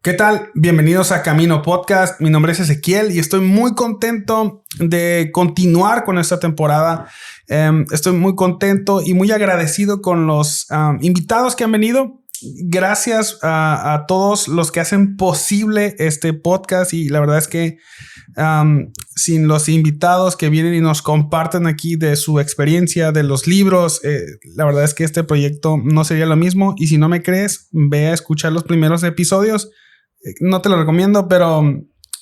¿Qué tal? Bienvenidos a Camino Podcast. Mi nombre es Ezequiel y estoy muy contento de continuar con esta temporada. Estoy muy contento y muy agradecido con los invitados que han venido. Gracias a todos los que hacen posible este podcast, y la verdad es que sin los invitados que vienen y nos comparten aquí de su experiencia, de los libros, la verdad es que este proyecto no sería lo mismo. Y si no me crees, ve a escuchar los primeros episodios. No te lo recomiendo, pero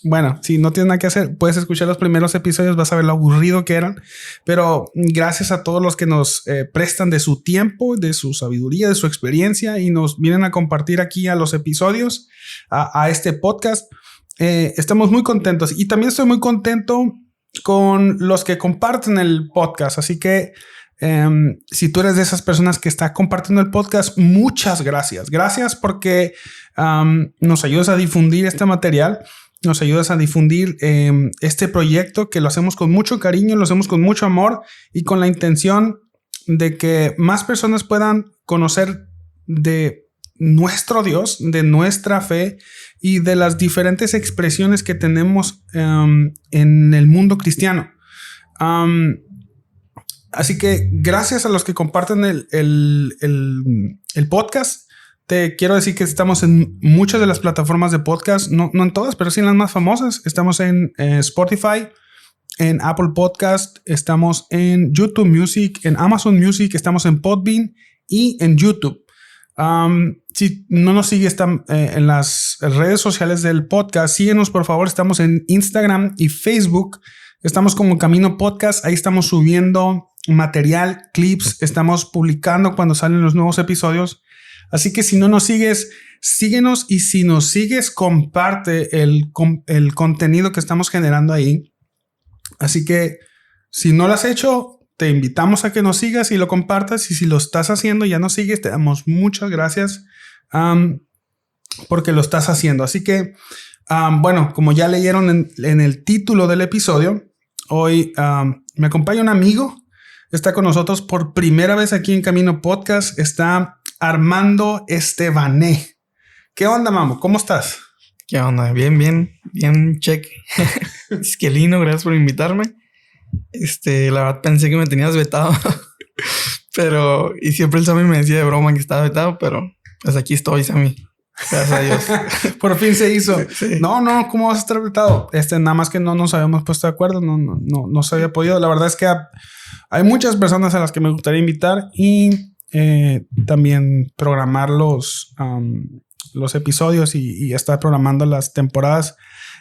bueno, si no tienes nada que hacer, puedes escuchar los primeros episodios, vas a ver lo aburrido que eran. Pero gracias a todos los que nos prestan de su tiempo, de su sabiduría, de su experiencia, y nos vienen a compartir aquí a los episodios, a este podcast. Estamos muy contentos, y también estoy muy contento con los que comparten el podcast. Así que si tú eres de esas personas que está compartiendo el podcast, muchas gracias. Gracias porque nos ayudas a difundir este material, nos ayudas a difundir este proyecto, que lo hacemos con mucho cariño, lo hacemos con mucho amor y con la intención de que más personas puedan conocer de nuestro Dios, de nuestra fe y de las diferentes expresiones que tenemos en el mundo cristiano. Así que gracias a los que comparten el podcast. Te quiero decir que estamos en muchas de las plataformas de podcast, no en todas, pero sí en las más famosas. Estamos en Spotify, en Apple Podcast, estamos en YouTube Music, en Amazon Music, estamos en Podbean y en YouTube. Si no nos sigues en las redes sociales del podcast, síguenos por favor. Estamos en Instagram y Facebook. Estamos como Camino Podcast. Ahí estamos subiendo material, clips. Estamos publicando cuando salen los nuevos episodios. Así que si no nos sigues, síguenos, y si nos sigues, comparte el contenido que estamos generando ahí. Así que si no lo has hecho, te invitamos a que nos sigas y lo compartas. Y si lo estás haciendo y ya nos sigues, te damos muchas gracias porque lo estás haciendo. Así que, bueno, como ya leyeron en el título del episodio, hoy me acompaña un amigo. Está con nosotros por primera vez aquí en Camino Podcast. Está Armando Estebané. ¿Qué onda, Mamo? ¿Cómo estás? ¿Qué onda? Bien, check. Esquelino, gracias por invitarme. La verdad pensé que me tenías vetado. Y siempre el Sammy me decía de broma que estaba vetado, pero pues aquí estoy, Sammy. Gracias a Dios. Por fin se hizo. Sí. No, ¿cómo vas a estar vetado? Nada más que no nos habíamos puesto de acuerdo. No se había podido. La verdad es que hay muchas personas a las que me gustaría invitar y también programar los episodios y estar programando las temporadas.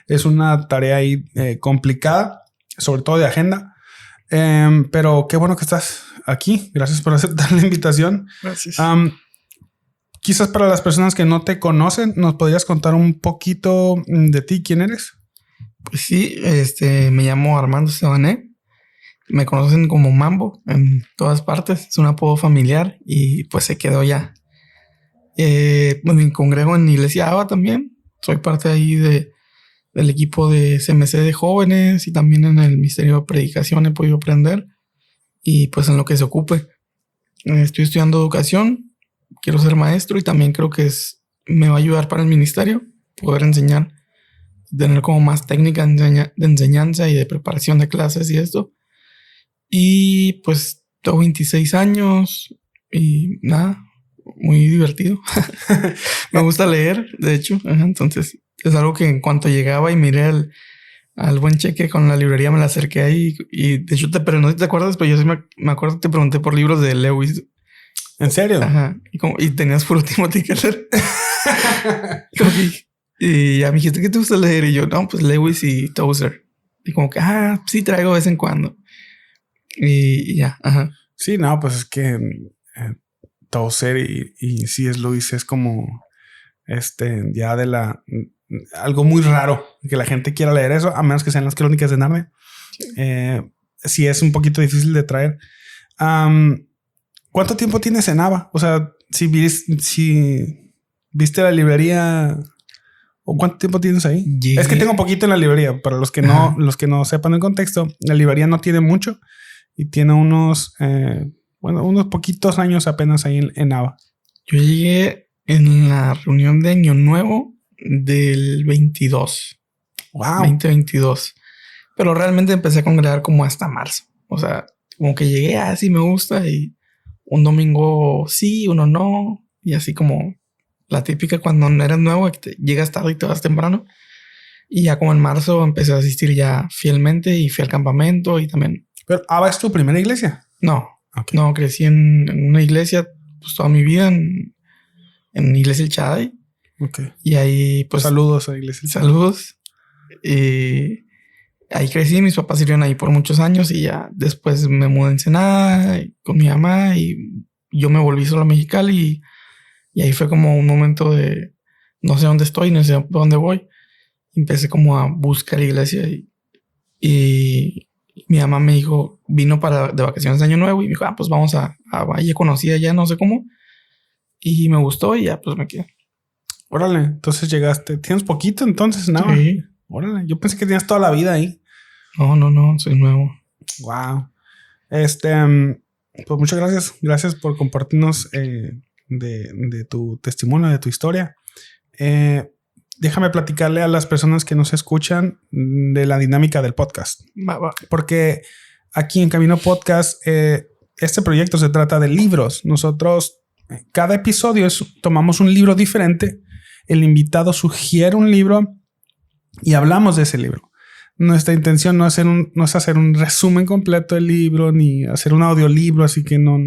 Es una tarea ahí complicada, sobre todo de agenda. Pero qué bueno que estás aquí. Gracias por aceptar la invitación. Gracias. Quizás para las personas que no te conocen, ¿nos podrías contar un poquito de ti? ¿Quién eres? Pues sí, me llamo Armando Estebané. Me conocen como Mambo en todas partes. Es un apodo familiar y pues se quedó ya. Me congrego en Iglesia Aba también. Soy parte ahí del equipo de CMC de jóvenes, y también en el Ministerio de Predicación he podido aprender. Y pues en lo que se ocupe. Estoy estudiando educación. Quiero ser maestro y también creo que me va a ayudar para el ministerio poder enseñar, tener como más técnica de enseñanza y de preparación de clases y esto. Y pues tengo 26 años y nada, muy divertido. Me gusta leer, de hecho. Entonces es algo que en cuanto llegaba y miré al buen Cheque con la librería, me la acerqué ahí y de hecho pero no sé si te acuerdas, pero yo sí me acuerdo que te pregunté por libros de Lewis. ¿En serio? Ajá. Y tenías por último Keller. Y ya me dijiste, ¿qué te gusta leer? Y yo, no, pues Lewis y Tozer. Y como que, sí traigo de vez en cuando. Y ya, ajá. Sí, no, pues es que Tozer y C.S. Lewis es como ya de algo muy raro que la gente quiera leer eso, a menos que sean las Crónicas de Narnia. Sí, es un poquito difícil de traer. ¿Cuánto tiempo tienes en Aba? O sea, si viste la librería, ¿o cuánto tiempo tienes ahí? Llegué. Es que tengo poquito en la librería. Para los que no sepan el contexto, la librería no tiene mucho y tiene unos poquitos años apenas ahí en Aba. Yo llegué en la reunión de Año Nuevo del 22. Wow. 2022. Pero realmente empecé a congregar como hasta marzo. O sea, como que llegué, así me gusta. Y un domingo sí, uno no. Y así como la típica cuando eres nuevo, que llegas tarde y te vas temprano. Y ya como en marzo empecé a asistir ya fielmente y fui al campamento y también... ¿Pero ¿es tu primera iglesia? No, Okay. no, crecí en una iglesia pues toda mi vida, en Iglesia El Chaday. Okay. Y ahí pues... Saludos a la iglesia. Saludos. Y ahí crecí, mis papás sirvieron ahí por muchos años y ya después me mudé a Ensenada con mi mamá y yo me volví solo a Mexicali y ahí fue como un momento de no sé dónde estoy, no sé dónde voy. Empecé como a buscar iglesia y mi mamá me dijo, vino de vacaciones de Año Nuevo y me dijo, pues vamos a Valle, conocida ya, no sé cómo. Y me gustó y ya pues me quedé. Órale, entonces llegaste. ¿Tienes poquito entonces? No. Sí. Órale, yo pensé que tenías toda la vida ahí. No, soy nuevo. Wow. Pues muchas gracias. Gracias por compartirnos de tu testimonio, de tu historia. Déjame platicarle a las personas que nos escuchan de la dinámica del podcast. Va. Porque aquí en Camino Podcast, este proyecto se trata de libros. Nosotros, cada episodio tomamos un libro diferente. El invitado sugiere un libro y hablamos de ese libro. Nuestra intención no es hacer un resumen completo del libro ni hacer un audiolibro, así que no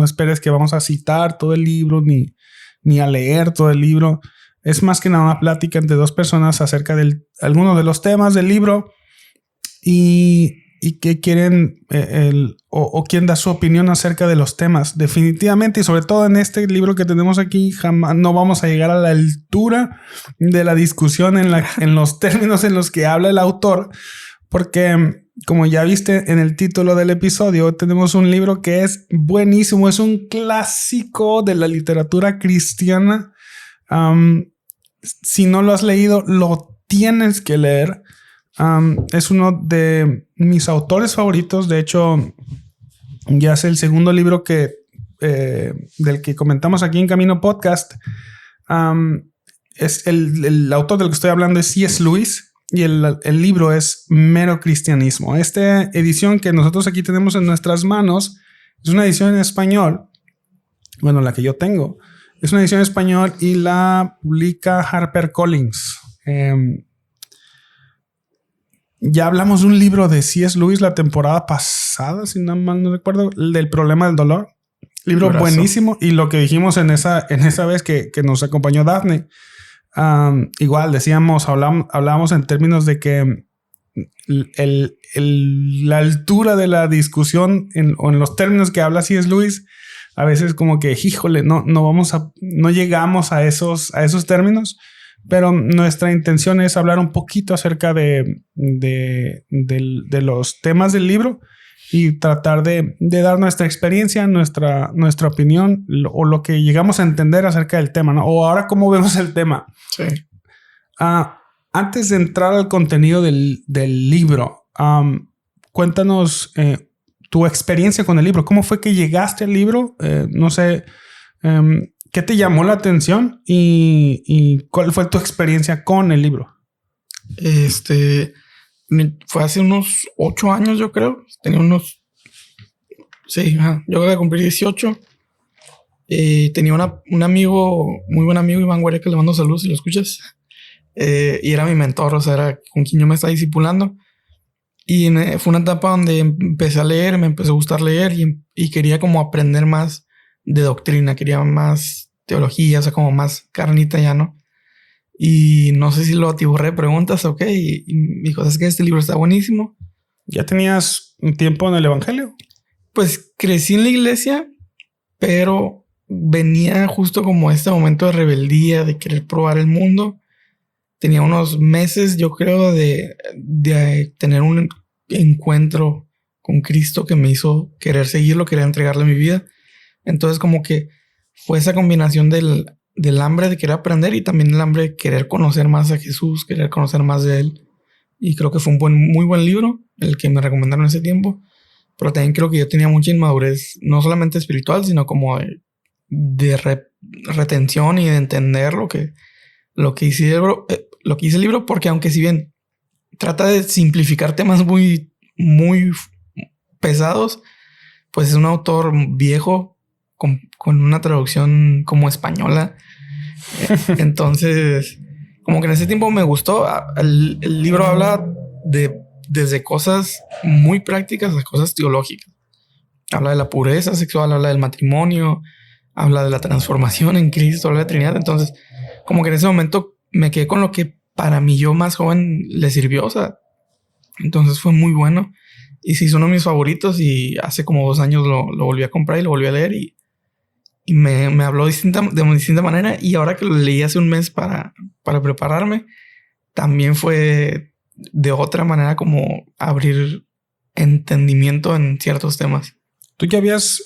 esperes que vamos a citar todo el libro ni a leer todo el libro. Es más que nada una plática entre dos personas acerca de algunos de los temas del libro y que quieren o quien da su opinión acerca de los temas. Definitivamente, y sobre todo en este libro que tenemos aquí, jamás no vamos a llegar a la altura de la discusión en los términos en los que habla el autor, porque como ya viste en el título del episodio, tenemos un libro que es buenísimo, es un clásico de la literatura cristiana. Si no lo has leído, lo tienes que leer. Es uno de mis autores favoritos. De hecho, ya es el segundo libro del que comentamos aquí en Camino Podcast. Es el autor del que estoy hablando es C.S. Lewis y el libro es Mero Cristianismo. Esta edición que nosotros aquí tenemos en nuestras manos es una edición en español. Bueno, la que yo tengo. Es una edición en español y la publica HarperCollins. Ya hablamos de un libro de C.S. Lewis la temporada pasada, si no mal no recuerdo, del problema del dolor. Libro Librazo. Buenísimo. Y lo que dijimos en esa vez que nos acompañó Daphne, igual decíamos, hablábamos en términos de que la altura de la discusión o en los términos que habla C.S. Lewis, a veces como que, híjole, no llegamos a esos términos. Pero nuestra intención es hablar un poquito acerca de los temas del libro y tratar de dar nuestra experiencia, nuestra opinión o lo que llegamos a entender acerca del tema, ¿no? O ahora cómo vemos el tema. Sí. Antes de entrar al contenido del libro, cuéntanos tu experiencia con el libro. ¿Cómo fue que llegaste al libro? No sé... ¿qué te llamó la atención y cuál fue tu experiencia con el libro? Fue hace unos 8 años, yo creo. Tenía unos... Sí, yo creo que cumplí 18. Tenía un amigo, muy buen amigo, Iván Guardia, que le mando saludos si lo escuchas. Y era mi mentor, o sea, era con quien yo me estaba discipulando. Y fue una etapa donde empecé a leer, me empezó a gustar leer y quería como aprender más de doctrina, quería más teología, o sea, como más carnita ya, ¿no? Y no sé si lo atiborré de preguntas o qué. Y me dijo, ¿sabes qué? Este libro está buenísimo. ¿Ya tenías un tiempo en el evangelio? Pues crecí en la iglesia, pero venía justo como este momento de rebeldía, de querer probar el mundo. Tenía unos meses, yo creo, de tener un encuentro con Cristo que me hizo querer seguirlo, querer entregarle mi vida. Entonces como que fue esa combinación del hambre de querer aprender y también el hambre de querer conocer más a Jesús, querer conocer más de Él. Y creo que fue un muy buen libro el que me recomendaron en ese tiempo. Pero también creo que yo tenía mucha inmadurez, no solamente espiritual, sino como de retención y de entender lo que lo que hice el libro, porque aunque si bien trata de simplificar temas muy, muy pesados, pues es un autor viejo con una traducción como española. Entonces, como que en ese tiempo me gustó. El libro habla desde cosas muy prácticas a cosas teológicas. Habla de la pureza sexual, habla del matrimonio, habla de la transformación en Cristo, habla de Trinidad. Entonces, como que en ese momento me quedé con lo que para mí yo más joven le sirvió. O sea, entonces fue muy bueno. Y sí, es uno de mis favoritos y hace como 2 años lo volví a comprar y lo volví a leer y me habló de distinta manera. Y ahora que lo leí hace un mes para prepararme, también fue de otra manera como abrir entendimiento en ciertos temas. ¿Tú ya habías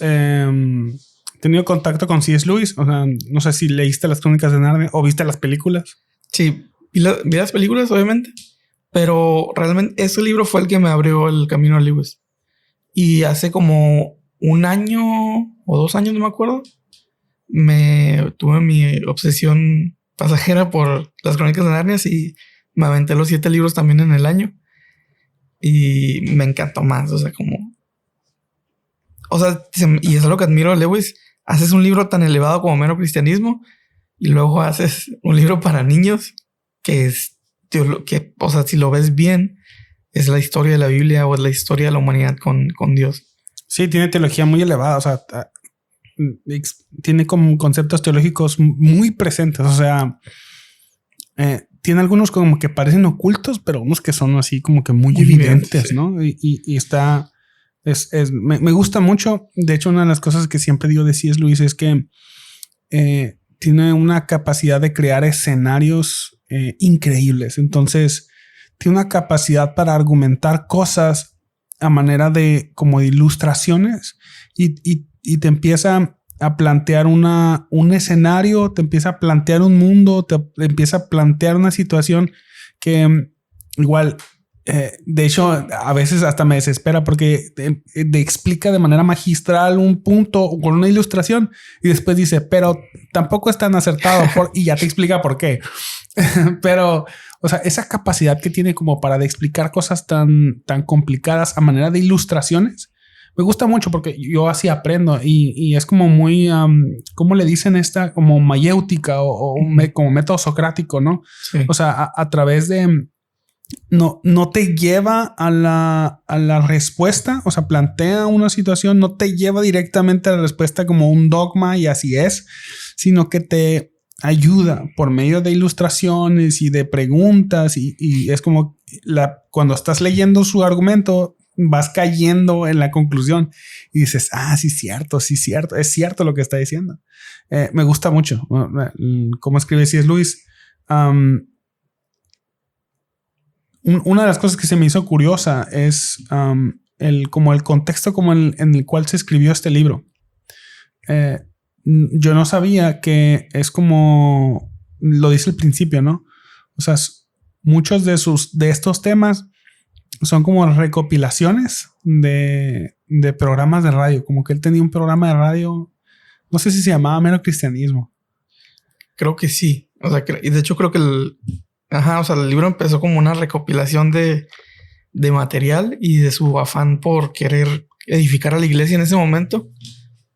tenido contacto con C.S. Lewis? O sea, no sé si leíste las Crónicas de Narnia o viste las películas. Sí, vi las películas, obviamente, pero realmente ese libro fue el que me abrió el camino a Lewis. Y hace como 1 año o 2 años, no me acuerdo, tuve mi obsesión pasajera por las Crónicas de Narnia y me aventé los 7 libros también en el año. Y me encantó más, o sea, y eso es lo que admiro de Lewis. Haces un libro tan elevado como Mero Cristianismo y luego haces un libro para niños que o sea, si lo ves bien, es la historia de la Biblia o es la historia de la humanidad con Dios. Sí, tiene teología muy elevada, o sea, tiene como conceptos teológicos muy presentes, o sea, tiene algunos como que parecen ocultos, pero unos que son así como que muy evidentes, sí. ¿No? Y está... me gusta mucho. De hecho, una de las cosas que siempre digo de C.S. Lewis es que tiene una capacidad de crear escenarios increíbles. Entonces, tiene una capacidad para argumentar cosas a manera de como de ilustraciones y te empieza a plantear un escenario, te empieza a plantear un mundo, te empieza a plantear una situación que igual... de hecho, a veces hasta me desespera porque te explica de manera magistral un punto con una ilustración y después dice, pero tampoco es tan acertado y ya te explica por qué. Pero, o sea, esa capacidad que tiene como para de explicar cosas tan complicadas a manera de ilustraciones, me gusta mucho porque yo así aprendo y es como muy, ¿cómo le dicen esta? Como mayéutica como método socrático, ¿no? Sí. O sea, a través de... No te lleva a la respuesta, o sea, plantea una situación, no te lleva directamente a la respuesta como un dogma y así es, sino que te ayuda por medio de ilustraciones y de preguntas y es como cuando estás leyendo su argumento vas cayendo en la conclusión y dices, sí, es cierto lo que está diciendo. Me gusta mucho cómo escribe C.S. Lewis. Una de las cosas que se me hizo curiosa es el contexto en el cual se escribió este libro. Yo no sabía que es como lo dice al principio, ¿no? O sea, muchos de estos temas son como recopilaciones de programas de radio. Como que él tenía un programa de radio, no sé si se llamaba Mero Cristianismo. Creo que sí. O sea, y de hecho creo que el libro empezó como una recopilación de material y de su afán por querer edificar a la iglesia en ese momento.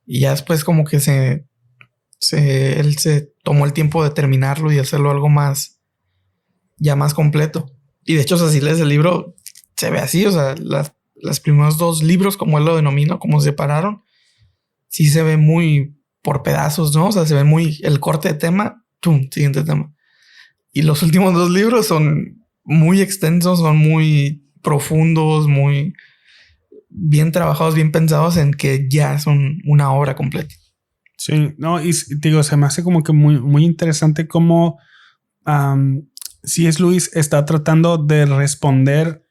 Y ya después como que él se tomó el tiempo de terminarlo y hacerlo algo más completo. Y de hecho, o sea, si lees el libro, se ve así. O sea, las primeros 2 libros, como él lo denominó, como se separaron, sí se ve muy por pedazos, ¿no? O sea, se ve muy el corte de tema, ¡tum! Siguiente tema. Y los últimos 2 libros son muy extensos, son muy profundos, muy bien trabajados, bien pensados en que ya son una obra completa. Sí, no, y digo, se me hace como que muy, muy interesante cómo C.S. Lewis está tratando de responder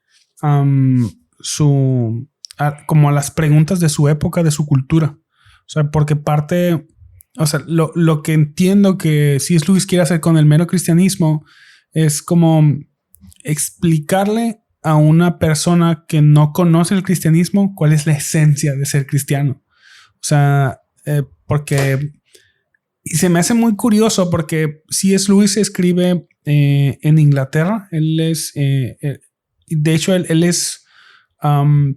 como a las preguntas de su época, de su cultura. O sea, porque o sea, lo que entiendo que C.S. Lewis quiere hacer con el Mero Cristianismo es como explicarle a una persona que no conoce el cristianismo cuál es la esencia de ser cristiano. O sea, porque Y se me hace muy curioso porque C.S. Lewis escribe en Inglaterra. Él es, de hecho, él es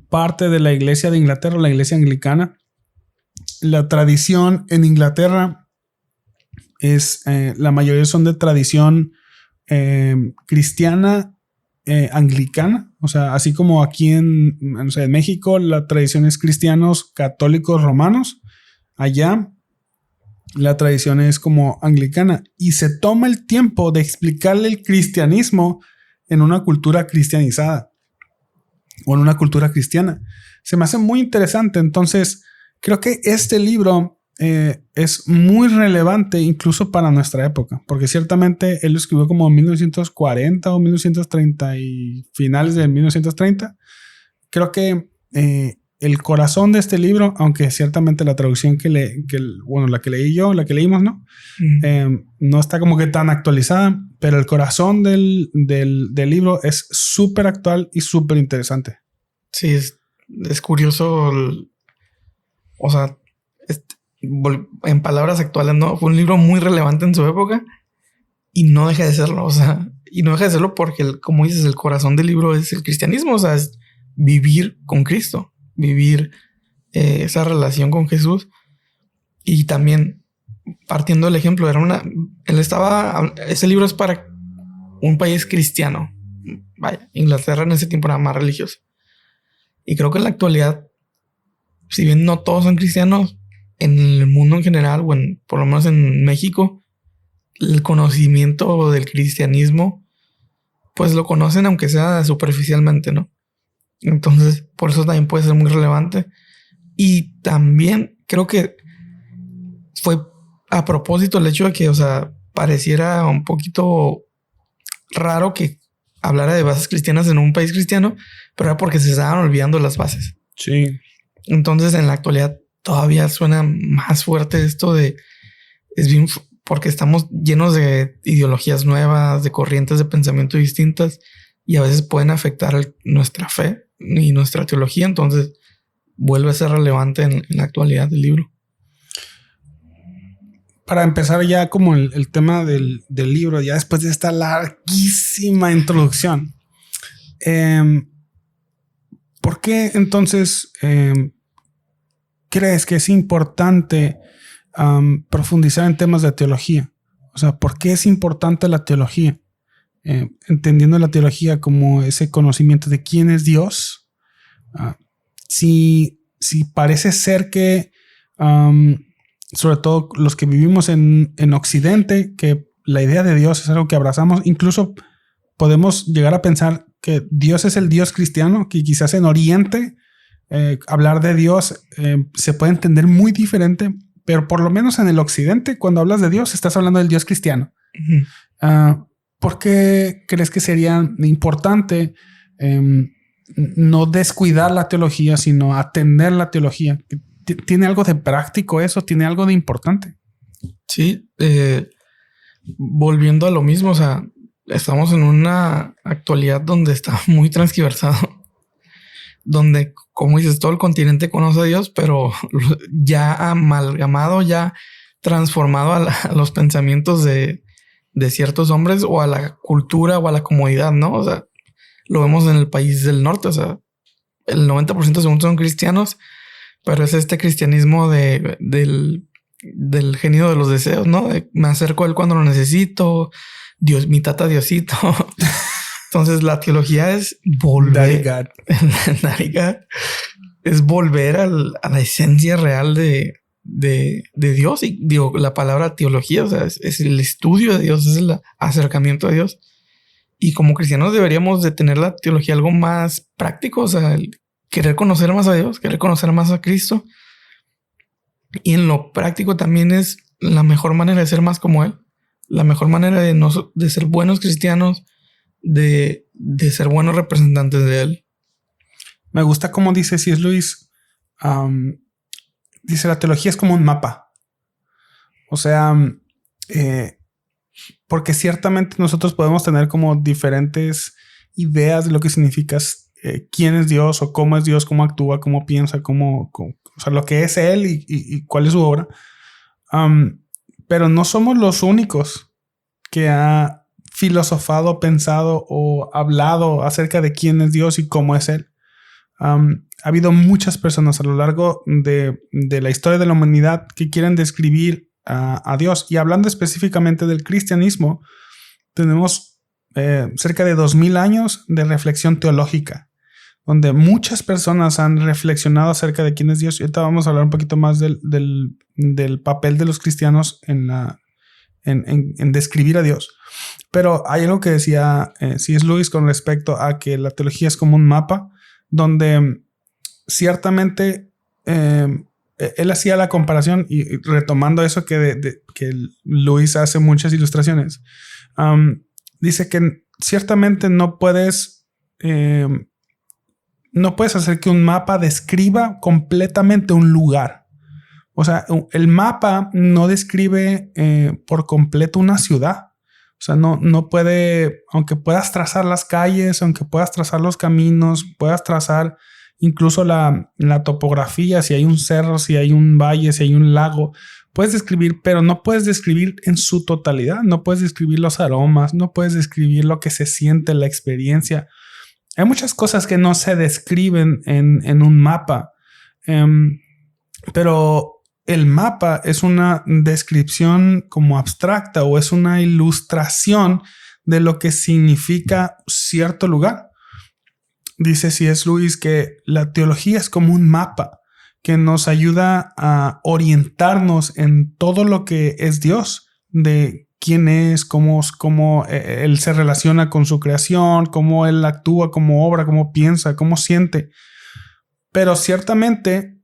parte de la iglesia de Inglaterra, la iglesia anglicana. La tradición en Inglaterra es, la mayoría son de tradición cristiana anglicana. O sea, así como aquí en México, la tradición es cristianos católicos romanos. Allá la tradición es como anglicana y se toma el tiempo de explicarle el cristianismo en una cultura cristianizada o en una cultura cristiana. Se me hace muy interesante. Entonces, creo que este libro es muy relevante incluso para nuestra época, porque ciertamente él lo escribió como en 1940 o 1930 y finales de 1930. Creo que el corazón de este libro, aunque ciertamente la traducción la que leí yo, la que leímos, ¿no? No está como que tan actualizada, pero el corazón del libro es súper actual y súper interesante. Sí, es curioso. O sea, en palabras actuales, ¿no? Fue un libro muy relevante en su época y no deja de serlo. O sea, y no deja de serlo porque, como dices, el corazón del libro es el cristianismo. O sea, es vivir con Cristo, vivir esa relación con Jesús. Y también partiendo del ejemplo, ese libro es para un país cristiano. Vaya, Inglaterra en ese tiempo era más religioso. Y creo que en la actualidad, si bien no todos son cristianos, en el mundo en general, o por lo menos en México, el conocimiento del cristianismo, pues lo conocen aunque sea superficialmente, ¿no? Entonces, por eso también puede ser muy relevante. Y también creo que fue a propósito el hecho de que, o sea, pareciera un poquito raro que hablara de bases cristianas en un país cristiano, pero era porque se estaban olvidando las bases. Sí. Entonces, en la actualidad todavía suena más fuerte esto de... Es bien porque estamos llenos de ideologías nuevas, de corrientes de pensamiento distintas y a veces pueden afectar nuestra fe y nuestra teología. Entonces, vuelve a ser relevante en la actualidad del libro. Para empezar ya como el tema del libro, ya después de esta larguísima introducción, ¿por qué entonces crees que es importante profundizar en temas de teología? O sea, ¿por qué es importante la teología? Entendiendo la teología como ese conocimiento de quién es Dios. Si parece ser que sobre todo los que vivimos en Occidente, que la idea de Dios es algo que abrazamos. Incluso podemos llegar a pensar que Dios es el Dios cristiano, que quizás en Oriente hablar de Dios se puede entender muy diferente, pero por lo menos en el Occidente, cuando hablas de Dios, estás hablando del Dios cristiano. ¿Por qué crees que sería importante no descuidar la teología, sino atender la teología? ¿Tiene algo de práctico eso? ¿Tiene algo de importante? Sí, volviendo a lo mismo, o sea, estamos en una actualidad donde está muy transgiversado, donde, como dices, todo el continente conoce a Dios, pero ya amalgamado, ya transformado a los pensamientos de ciertos hombres o a la cultura o a la comodidad, ¿no? O sea, lo vemos en el país del norte, o sea, el 90% según son cristianos, pero es este cristianismo del genio de los deseos, ¿no? Me acerco a él cuando lo necesito. Dios, mi tata Diosito. Entonces la teología es volver. Daddy God. Es volver a la esencia real de Dios. Y digo, la palabra teología, o sea, es el estudio de Dios, es el acercamiento a Dios. Y como cristianos deberíamos de tener la teología algo más práctico, o sea, querer conocer más a Dios, querer conocer más a Cristo. Y en lo práctico también es la mejor manera de ser más como Él. La mejor manera de ser buenos cristianos, de ser buenos representantes de Él. Me gusta cómo dice C.S. Lewis. Dice, la teología es como un mapa. O sea, porque ciertamente nosotros podemos tener como diferentes ideas de lo que significa quién es Dios o cómo es Dios, cómo actúa, cómo piensa, o sea, lo que es Él y cuál es su obra. pero no somos los únicos que ha filosofado, pensado o hablado acerca de quién es Dios y cómo es Él. Ha habido muchas personas a lo largo de la historia de la humanidad que quieren describir a Dios. Y hablando específicamente del cristianismo, tenemos cerca de 2000 años de reflexión teológica, donde muchas personas han reflexionado acerca de quién es Dios. Y ahorita vamos a hablar un poquito más del papel de los cristianos en describir a Dios. Pero hay algo que decía C.S. Lewis con respecto a que la teología es como un mapa, donde ciertamente él hacía la comparación y retomando eso que Lewis hace muchas ilustraciones. Dice que ciertamente no puedes hacer que un mapa describa completamente un lugar. O sea, el mapa no describe por completo una ciudad. O sea, no puede, aunque puedas trazar las calles, aunque puedas trazar los caminos, puedas trazar incluso la topografía, si hay un cerro, si hay un valle, si hay un lago, puedes describir, pero no puedes describir en su totalidad. No puedes describir los aromas, no puedes describir lo que se siente, la experiencia. Hay muchas cosas que no se describen en un mapa, pero el mapa es una descripción como abstracta o es una ilustración de lo que significa cierto lugar. Dice C.S. Lewis que la teología es como un mapa que nos ayuda a orientarnos en todo lo que es Dios, de quién es, cómo Él se relaciona con su creación, cómo Él actúa, cómo obra, cómo piensa, cómo siente. Pero ciertamente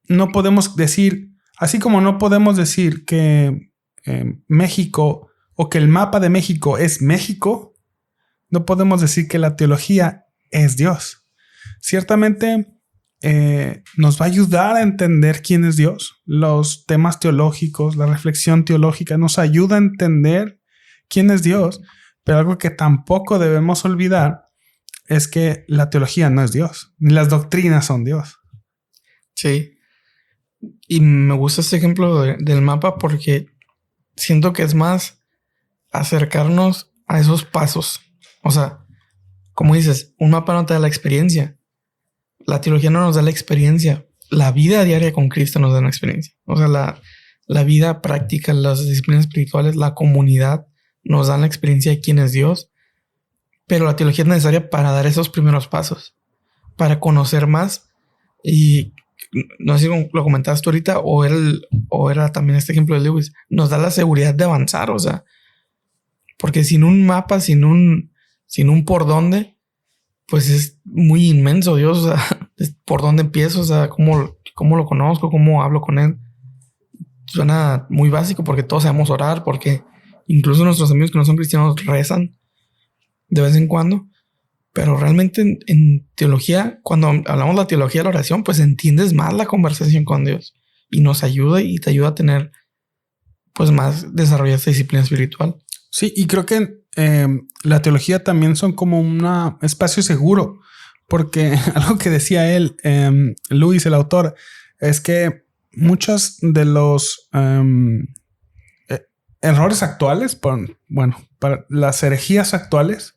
no podemos decir, así como no podemos decir que México o que el mapa de México es México, no podemos decir que la teología es Dios. Ciertamente nos va a ayudar a entender quién es Dios. Los temas teológicos, la reflexión teológica nos ayuda a entender quién es Dios, pero algo que tampoco debemos olvidar es que la teología no es Dios, ni las doctrinas son Dios. Sí. Y me gusta este ejemplo del mapa porque siento que es más acercarnos a esos pasos. O sea, como dices, un mapa no te da la experiencia. La teología no nos da la experiencia. La vida diaria con Cristo nos da una experiencia. O sea, la vida práctica, las disciplinas espirituales, la comunidad nos dan la experiencia de quién es Dios. Pero la teología es necesaria para dar esos primeros pasos, para conocer más. Y no sé si lo comentabas tú ahorita o era también este ejemplo de Lewis. Nos da la seguridad de avanzar. O sea, porque sin un mapa, sin un por dónde, pues es muy inmenso Dios. O sea, ¿por dónde empiezo? O sea, ¿cómo lo conozco? ¿Cómo hablo con Él? Suena muy básico porque todos sabemos orar, porque incluso nuestros amigos que no son cristianos rezan de vez en cuando. Pero realmente en teología, cuando hablamos de la teología de la oración, pues entiendes más la conversación con Dios y nos ayuda y te ayuda a tener pues más desarrollada esta disciplina espiritual. Sí, y creo que la teología también son como un espacio seguro, porque algo que decía él, Lewis, el autor, es que muchos de los errores actuales, para las herejías actuales,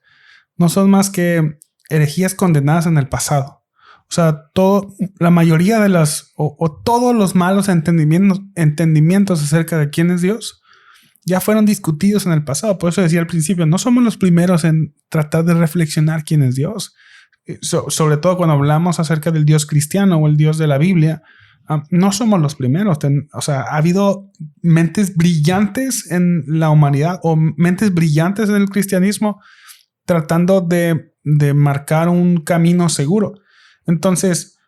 no son más que herejías condenadas en el pasado. O sea, la mayoría de todos los malos entendimientos acerca de quién es Dios ya fueron discutidos en el pasado. Por eso decía al principio, no somos los primeros en tratar de reflexionar quién es Dios. Sobre todo cuando hablamos acerca del Dios cristiano o el Dios de la Biblia, no somos los primeros. O sea, ha habido mentes brillantes en la humanidad o mentes brillantes en el cristianismo tratando de marcar un camino seguro. Entonces,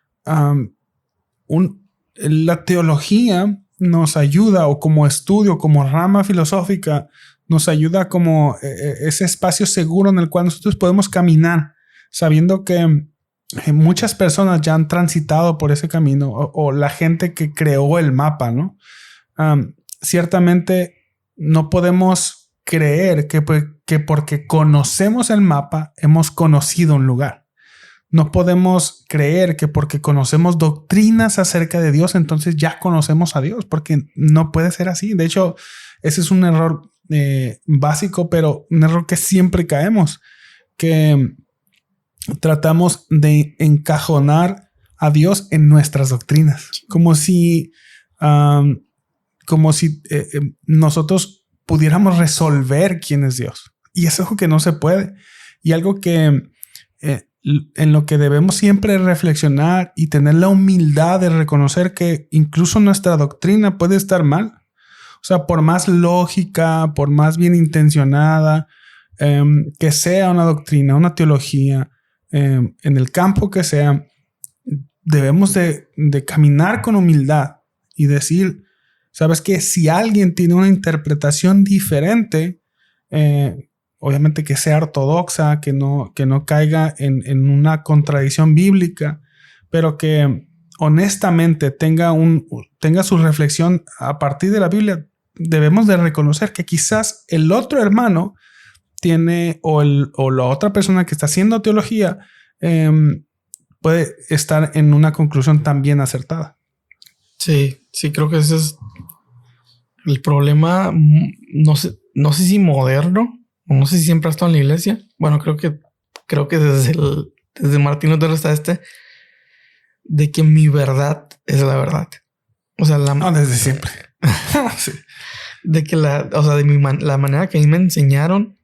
la teología nos ayuda, o como estudio, como rama filosófica, nos ayuda como ese espacio seguro en el cual nosotros podemos caminar, sabiendo que muchas personas ya han transitado por ese camino, o la gente que creó el mapa, ¿no? Ciertamente no podemos creer que porque conocemos el mapa hemos conocido un lugar. No podemos creer que porque conocemos doctrinas acerca de Dios, entonces ya conocemos a Dios, porque no puede ser así. De hecho, ese es un error básico, pero un error que siempre caemos, que tratamos de encajonar a Dios en nuestras doctrinas, como si nosotros pudiéramos resolver quién es Dios. Y es algo que no se puede. Y algo que en lo que debemos siempre reflexionar y tener la humildad de reconocer que incluso nuestra doctrina puede estar mal. O sea, por más lógica, por más bien intencionada que sea una doctrina, una teología, en el campo que sea, debemos de caminar con humildad y decir, sabes que si alguien tiene una interpretación diferente, obviamente que sea ortodoxa, que no caiga en una contradicción bíblica, pero que honestamente tenga su reflexión a partir de la Biblia, debemos de reconocer que quizás el otro hermano tiene, o la otra persona que está haciendo teología, puede estar en una conclusión también acertada. Sí, creo que ese es el problema. No sé si moderno, o no sé si siempre ha estado en la iglesia. Bueno, creo que desde Martín Lutero está de que mi verdad es la verdad. O sea, no, desde siempre. Sí. De que la manera que a mí me enseñaron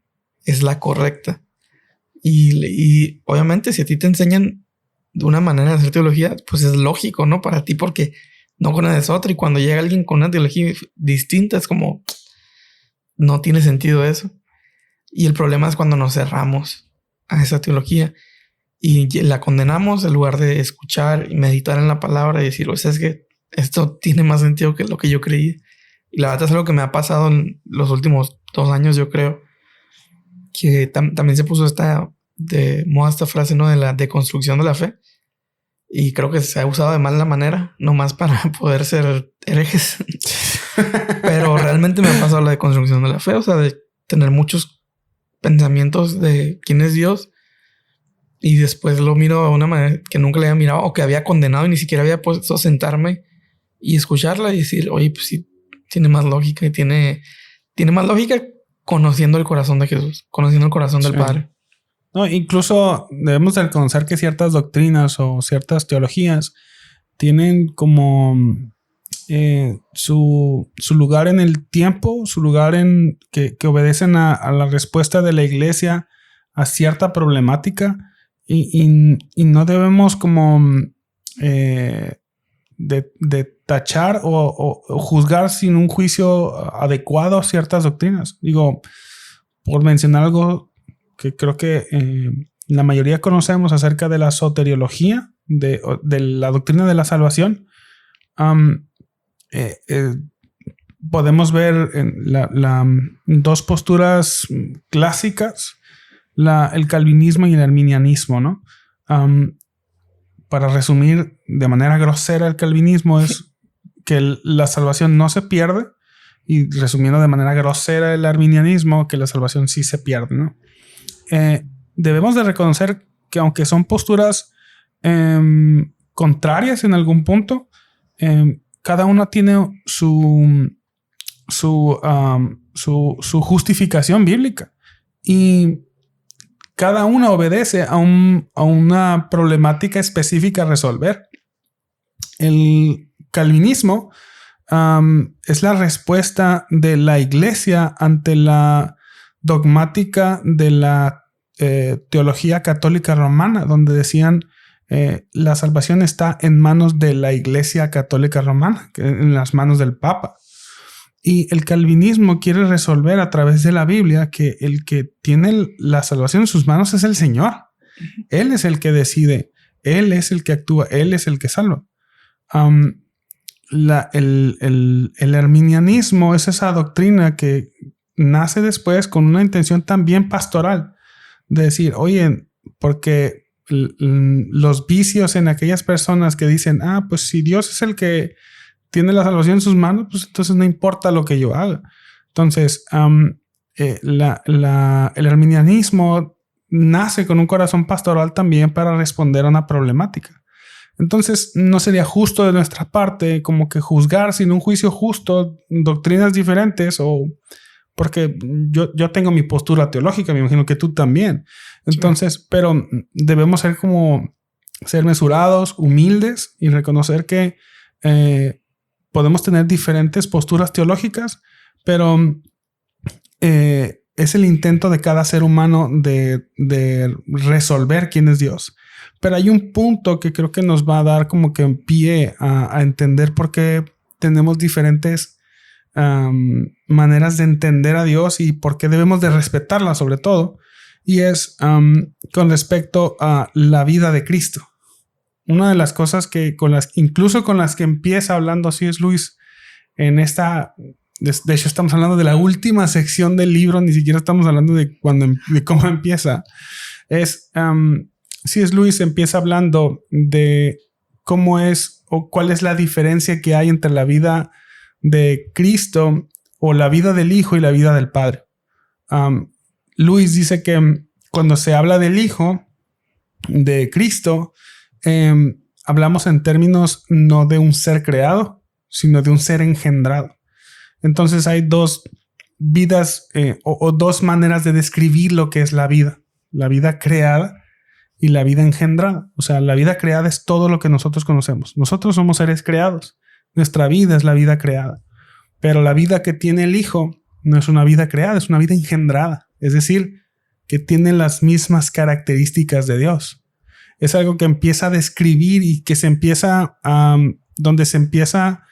es la correcta. Y obviamente si a ti te enseñan de una manera de hacer teología, pues es lógico, ¿no? Para ti, porque no conoces otra. Y cuando llega alguien con una teología distinta, es como, no tiene sentido eso. Y el problema es cuando nos cerramos a esa teología y la condenamos en lugar de escuchar y meditar en la palabra y decir, o sea, es que esto tiene más sentido que lo que yo creí. Y la verdad es algo que me ha pasado en los últimos 2 años, yo creo, que también se puso de moda esta frase, ¿no? De la deconstrucción de la fe. Y creo que se ha usado de mala manera, nomás para poder ser herejes. Pero realmente me ha pasado la deconstrucción de la fe, o sea, de tener muchos pensamientos de quién es Dios y después lo miro de una manera que nunca le había mirado o que había condenado y ni siquiera había puesto a sentarme y escucharla y decir, oye, pues sí, tiene más lógica y tiene más lógica conociendo el corazón de Jesús, conociendo el corazón del Padre. No, incluso debemos de reconocer que ciertas doctrinas o ciertas teologías tienen como su lugar en el tiempo, su lugar en que obedecen a la respuesta de la iglesia a cierta problemática y no debemos como de tachar o juzgar sin un juicio adecuado ciertas doctrinas. Digo, por mencionar algo que creo que la mayoría conocemos acerca de la soteriología, de la doctrina de la salvación. Podemos ver dos posturas clásicas, el calvinismo y el arminianismo, ¿no? Para resumir de manera grosera, el calvinismo es que la salvación no se pierde, y resumiendo de manera grosera el arminianismo, que la salvación sí se pierde, ¿no? Debemos de reconocer que aunque son posturas contrarias en algún punto, cada una tiene su justificación bíblica y cada una obedece a una problemática específica a resolver. El calvinismo es la respuesta de la iglesia ante la dogmática de la teología católica romana, donde decían la salvación está en manos de la iglesia católica romana, en las manos del Papa. Y el calvinismo quiere resolver a través de la Biblia que el que tiene la salvación en sus manos es el Señor. Él es el que decide, Él es el que actúa, Él es el que salva. El arminianismo es esa doctrina que nace después con una intención también pastoral de decir, oye, porque los vicios en aquellas personas que dicen, pues si Dios es el que tiene la salvación en sus manos, pues entonces no importa lo que yo haga. Entonces, el arminianismo nace con un corazón pastoral también para responder a una problemática. Entonces no sería justo de nuestra parte como que juzgar sin un juicio justo doctrinas diferentes, o porque yo tengo mi postura teológica, me imagino que tú también. Entonces, sí, pero debemos ser mesurados, humildes y reconocer que podemos tener diferentes posturas teológicas, pero es el intento de cada ser humano de resolver quién es Dios. Pero hay un punto que creo que nos va a dar como que en pie a entender por qué tenemos diferentes maneras de entender a Dios y por qué debemos de respetarla sobre todo. Y es con respecto a la vida de Cristo. Una de las cosas incluso con las que empieza hablando C.S. Lewis en esta... De hecho, estamos hablando de la última sección del libro, ni siquiera estamos hablando de cómo empieza. C.S. Lewis empieza hablando de cómo es o cuál es la diferencia que hay entre la vida de Cristo o la vida del Hijo y la vida del Padre. Lewis dice que cuando se habla del Hijo de Cristo, hablamos en términos no de un ser creado, sino de un ser engendrado. Entonces hay dos vidas o dos maneras de describir lo que es la vida creada y la vida engendrada. O sea, la vida creada es todo lo que nosotros conocemos. Nosotros somos seres creados. Nuestra vida es la vida creada. Pero la vida que tiene el Hijo no es una vida creada, es una vida engendrada. Es decir, que tiene las mismas características de Dios. Es algo que empieza a describir y que se empieza donde se empieza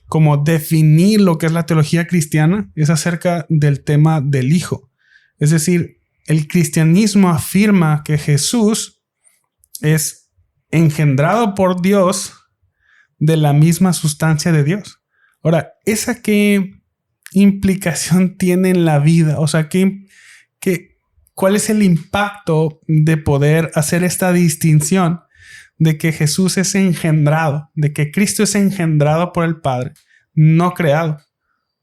como definir lo que es la teología cristiana, es acerca del tema del Hijo. Es decir, el cristianismo afirma que Jesús es engendrado por Dios de la misma sustancia de Dios. Ahora, ¿esa qué implicación tiene en la vida? O sea, ¿cuál es el impacto de poder hacer esta distinción de que Jesús es engendrado, de que Cristo es engendrado por el Padre, no creado?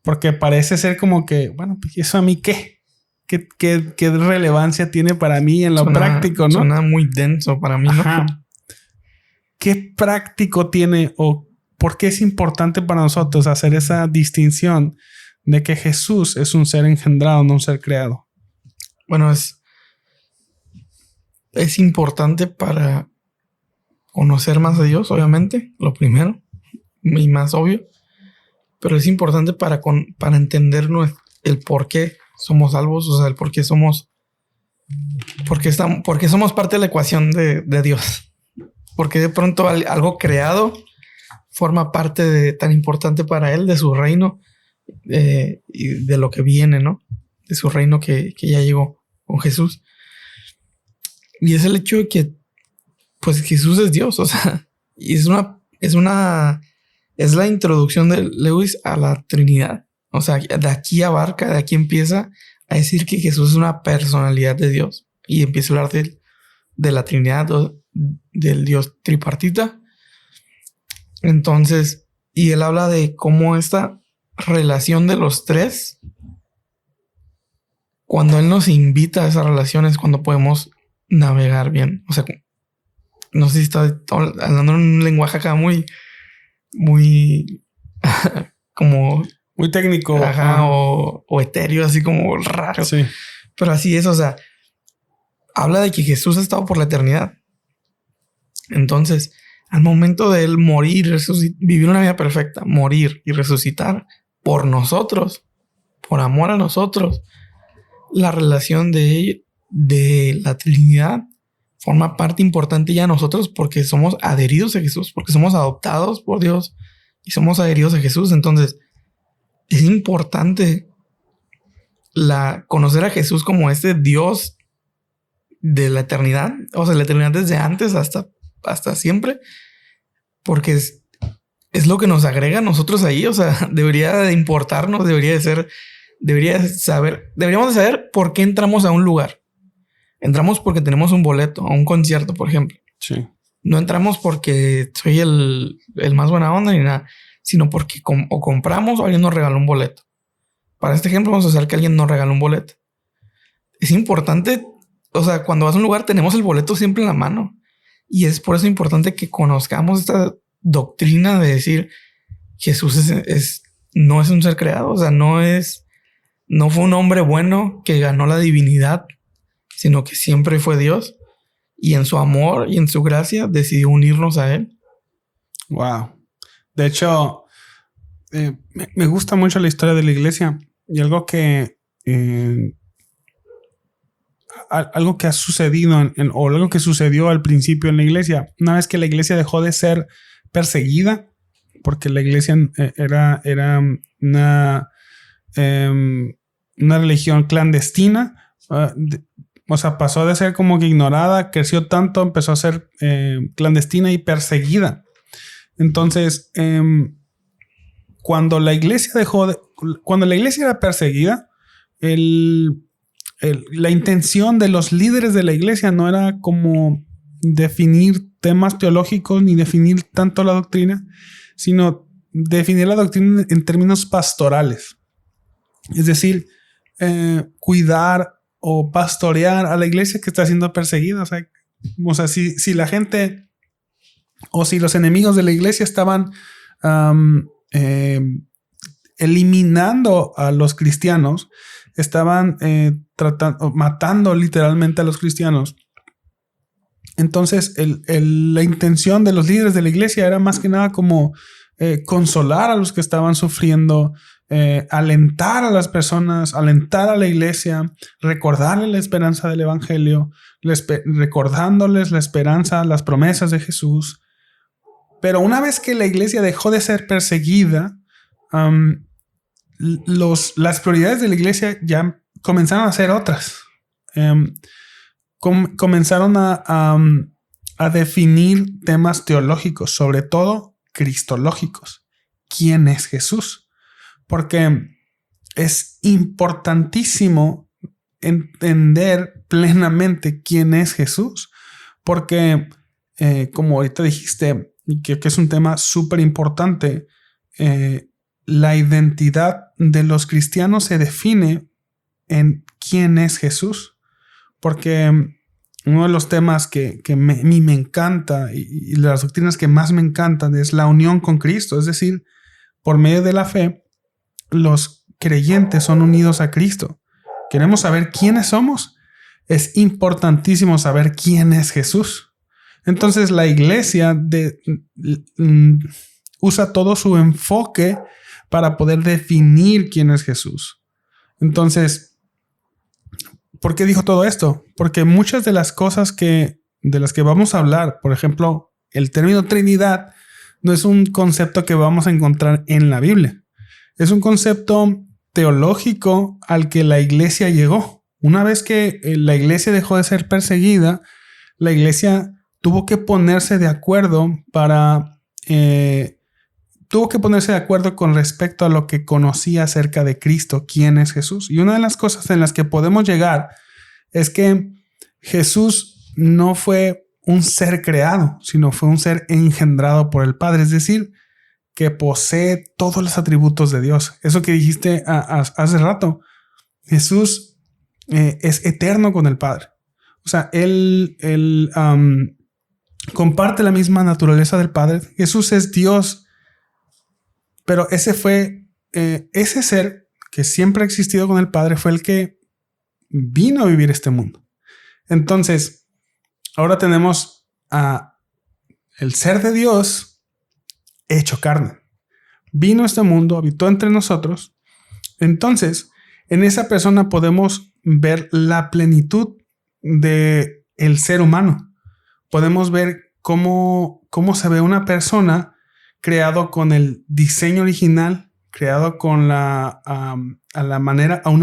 Porque parece ser como que, bueno, pues ¿eso a mí qué? ¿Qué relevancia tiene para mí en lo práctico, no? Suena muy denso para mí, ¿no? Ajá. ¿Qué práctico tiene o por qué es importante para nosotros hacer esa distinción de que Jesús es un ser engendrado, no un ser creado? Bueno, es importante para conocer más a Dios, obviamente, lo primero y más obvio, pero es importante para entender el por qué somos salvos, o sea, el por qué somos parte de la ecuación de Dios. Porque de pronto algo creado forma parte tan importante para Él, de su reino y de lo que viene, ¿no? De su reino que ya llegó con Jesús. Y es el hecho de que pues Jesús es Dios, o sea, y es la introducción de Lewis a la Trinidad. O sea, de aquí empieza a decir que Jesús es una personalidad de Dios y empieza a hablar de la Trinidad, del Dios tripartita. Entonces, y él habla de cómo esta relación de los tres, cuando él nos invita a esas relaciones, cuando podemos navegar bien. O sea, no sé si está hablando en un lenguaje acá muy como muy técnico. Ajá, o etéreo, así como raro. Sí. Pero así es, o sea, habla de que Jesús ha estado por la eternidad. Entonces, al momento de él morir, vivir una vida perfecta, morir y resucitar por nosotros, por amor a nosotros, la relación de la Trinidad forma parte importante ya de nosotros porque somos adheridos a Jesús, porque somos adoptados por Dios y somos adheridos a Jesús. Entonces, es importante conocer a Jesús como este Dios de la eternidad, o sea, la eternidad desde antes hasta siempre, porque es lo que nos agrega a nosotros ahí. O sea, debería de importarnos, deberíamos de saber por qué entramos a un lugar. Entramos porque tenemos un boleto a un concierto, por ejemplo. Sí. No entramos porque soy el más buena onda ni nada, sino porque o compramos o alguien nos regaló un boleto. Para este ejemplo, vamos a hacer que alguien nos regaló un boleto. Es importante, o sea, cuando vas a un lugar tenemos el boleto siempre en la mano. Y es por eso importante que conozcamos esta doctrina de decir Jesús no es un ser creado, o sea, no fue un hombre bueno que ganó la divinidad, sino que siempre fue Dios y en su amor y en su gracia decidió unirnos a él. Wow. De hecho, me gusta mucho la historia de la iglesia y algo que ha sucedido o algo que sucedió al principio en la iglesia. Una vez que la iglesia dejó de ser perseguida, porque la iglesia era una religión clandestina, o sea, pasó de ser como que ignorada, creció tanto, empezó a ser clandestina y perseguida. Entonces, cuando la iglesia era perseguida, la intención de los líderes de la iglesia no era como definir temas teológicos ni definir tanto la doctrina, sino definir la doctrina en términos pastorales. Es decir, cuidar o pastorear a la iglesia que está siendo perseguida. O sea, si la gente o si los enemigos de la iglesia estaban eliminando a los cristianos, estaban matando literalmente a los cristianos. Entonces, la intención de los líderes de la iglesia era más que nada como consolar a los que estaban sufriendo, alentar a las personas, alentar a la iglesia, recordarles la esperanza del evangelio, recordándoles la esperanza, las promesas de Jesús. Pero una vez que la iglesia dejó de ser perseguida, las prioridades de la iglesia ya comenzaron a ser otras. Comenzaron a definir temas teológicos, sobre todo cristológicos. ¿Quién es Jesús? Porque es importantísimo entender plenamente quién es Jesús. Porque, como ahorita dijiste, que es un tema súper importante, la identidad de los cristianos se define en quién es Jesús. Porque uno de los temas que a mí me encanta y las doctrinas que más me encantan es la unión con Cristo. Es decir, por medio de la fe, los creyentes son unidos a Cristo. ¿Queremos saber quiénes somos? Es importantísimo saber quién es Jesús. Entonces la iglesia usa todo su enfoque para poder definir quién es Jesús. Entonces, ¿por qué dijo todo esto? Porque muchas de las cosas de las que vamos a hablar, por ejemplo, el término Trinidad, no es un concepto que vamos a encontrar en la Biblia. Es un concepto teológico al que la iglesia llegó. Una vez que la iglesia dejó de ser perseguida, la iglesia tuvo que ponerse de acuerdo con respecto a lo que conocía acerca de Cristo, quién es Jesús. Y una de las cosas en las que podemos llegar es que Jesús no fue un ser creado, sino fue un ser engendrado por el Padre. Es decir, que posee todos los atributos de Dios. Eso que dijiste hace rato. Jesús es eterno con el Padre. O sea, él comparte la misma naturaleza del Padre. Jesús es Dios. Pero ese ser que siempre ha existido con el Padre fue el que vino a vivir este mundo. Entonces, ahora tenemos el ser de Dios hecho carne. Vino a este mundo, habitó entre nosotros. Entonces, en esa persona podemos ver la plenitud del ser humano. Podemos ver cómo se ve una persona creado con el diseño original, creado con a una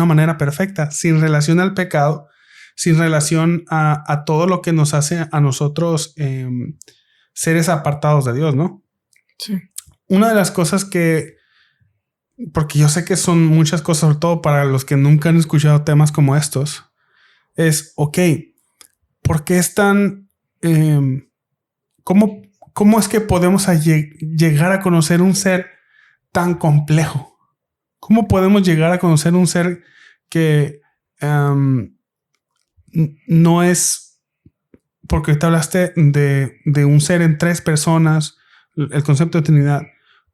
manera perfecta, sin relación al pecado, sin relación a todo lo que nos hace a nosotros seres apartados de Dios, ¿no? Sí. Una de las cosas porque yo sé que son muchas cosas, sobre todo para los que nunca han escuchado temas como estos, es, ¿por qué es tan... ¿Cómo es que podemos llegar a conocer un ser tan complejo? ¿Cómo podemos llegar a conocer un ser que no es porque ahorita hablaste de un ser en tres personas, el concepto de Trinidad.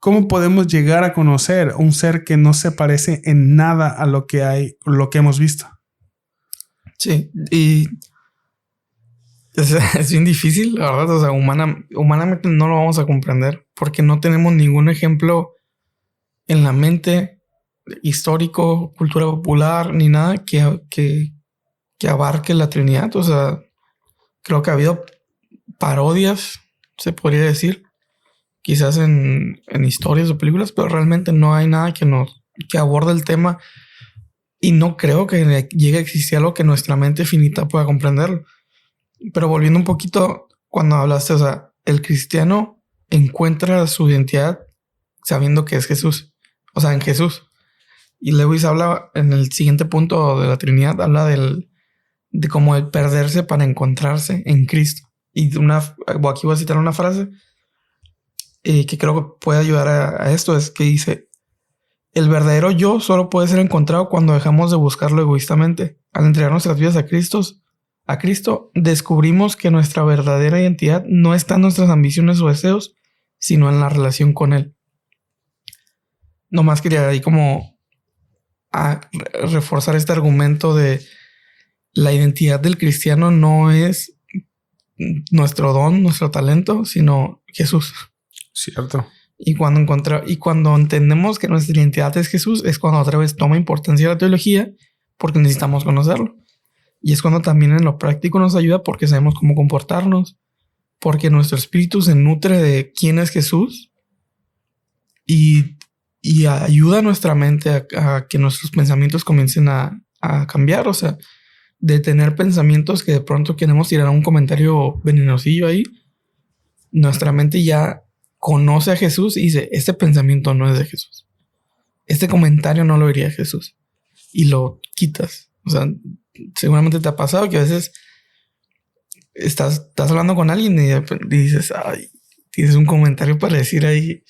¿Cómo podemos llegar a conocer un ser que no se parece en nada a lo que hemos visto? Sí, y es bien difícil, la verdad. O sea, humanamente no lo vamos a comprender porque no tenemos ningún ejemplo en la mente histórico, cultura popular, ni nada que abarque la Trinidad. O sea, creo que ha habido parodias, se podría decir, quizás en historias o películas, pero realmente no hay nada que aborde el tema, y no creo que llegue a existir algo que nuestra mente finita pueda comprenderlo. Pero volviendo un poquito, cuando hablaste, o sea, el cristiano encuentra su identidad sabiendo que es Jesús, o sea, en Jesús. Y Lewis habla en el siguiente punto de la Trinidad, habla de cómo el perderse para encontrarse en Cristo. Y aquí voy a citar una frase que creo que puede ayudar a esto, es que dice: el verdadero yo solo puede ser encontrado cuando dejamos de buscarlo egoístamente. Al entregar nuestras vidas a Cristo, descubrimos que nuestra verdadera identidad no está en nuestras ambiciones o deseos, sino en la relación con Él. Nomás quería ahí como reforzar este argumento de la identidad del cristiano no es nuestro don, nuestro talento, sino Jesús. Cierto. Y cuando entendemos que nuestra identidad es Jesús, es cuando otra vez toma importancia la teología, porque necesitamos conocerlo. Y es cuando también en lo práctico nos ayuda, porque sabemos cómo comportarnos, porque nuestro espíritu se nutre de quién es Jesús y ayuda a nuestra mente a que nuestros pensamientos comiencen a cambiar. O sea, de tener pensamientos que de pronto queremos tirar un comentario venenosillo ahí, nuestra mente ya conoce a Jesús y dice: este pensamiento no es de Jesús, este comentario no lo diría Jesús, y lo quitas. O sea, seguramente te ha pasado que a veces estás hablando con alguien y dices: ay, tienes un comentario para decir ahí,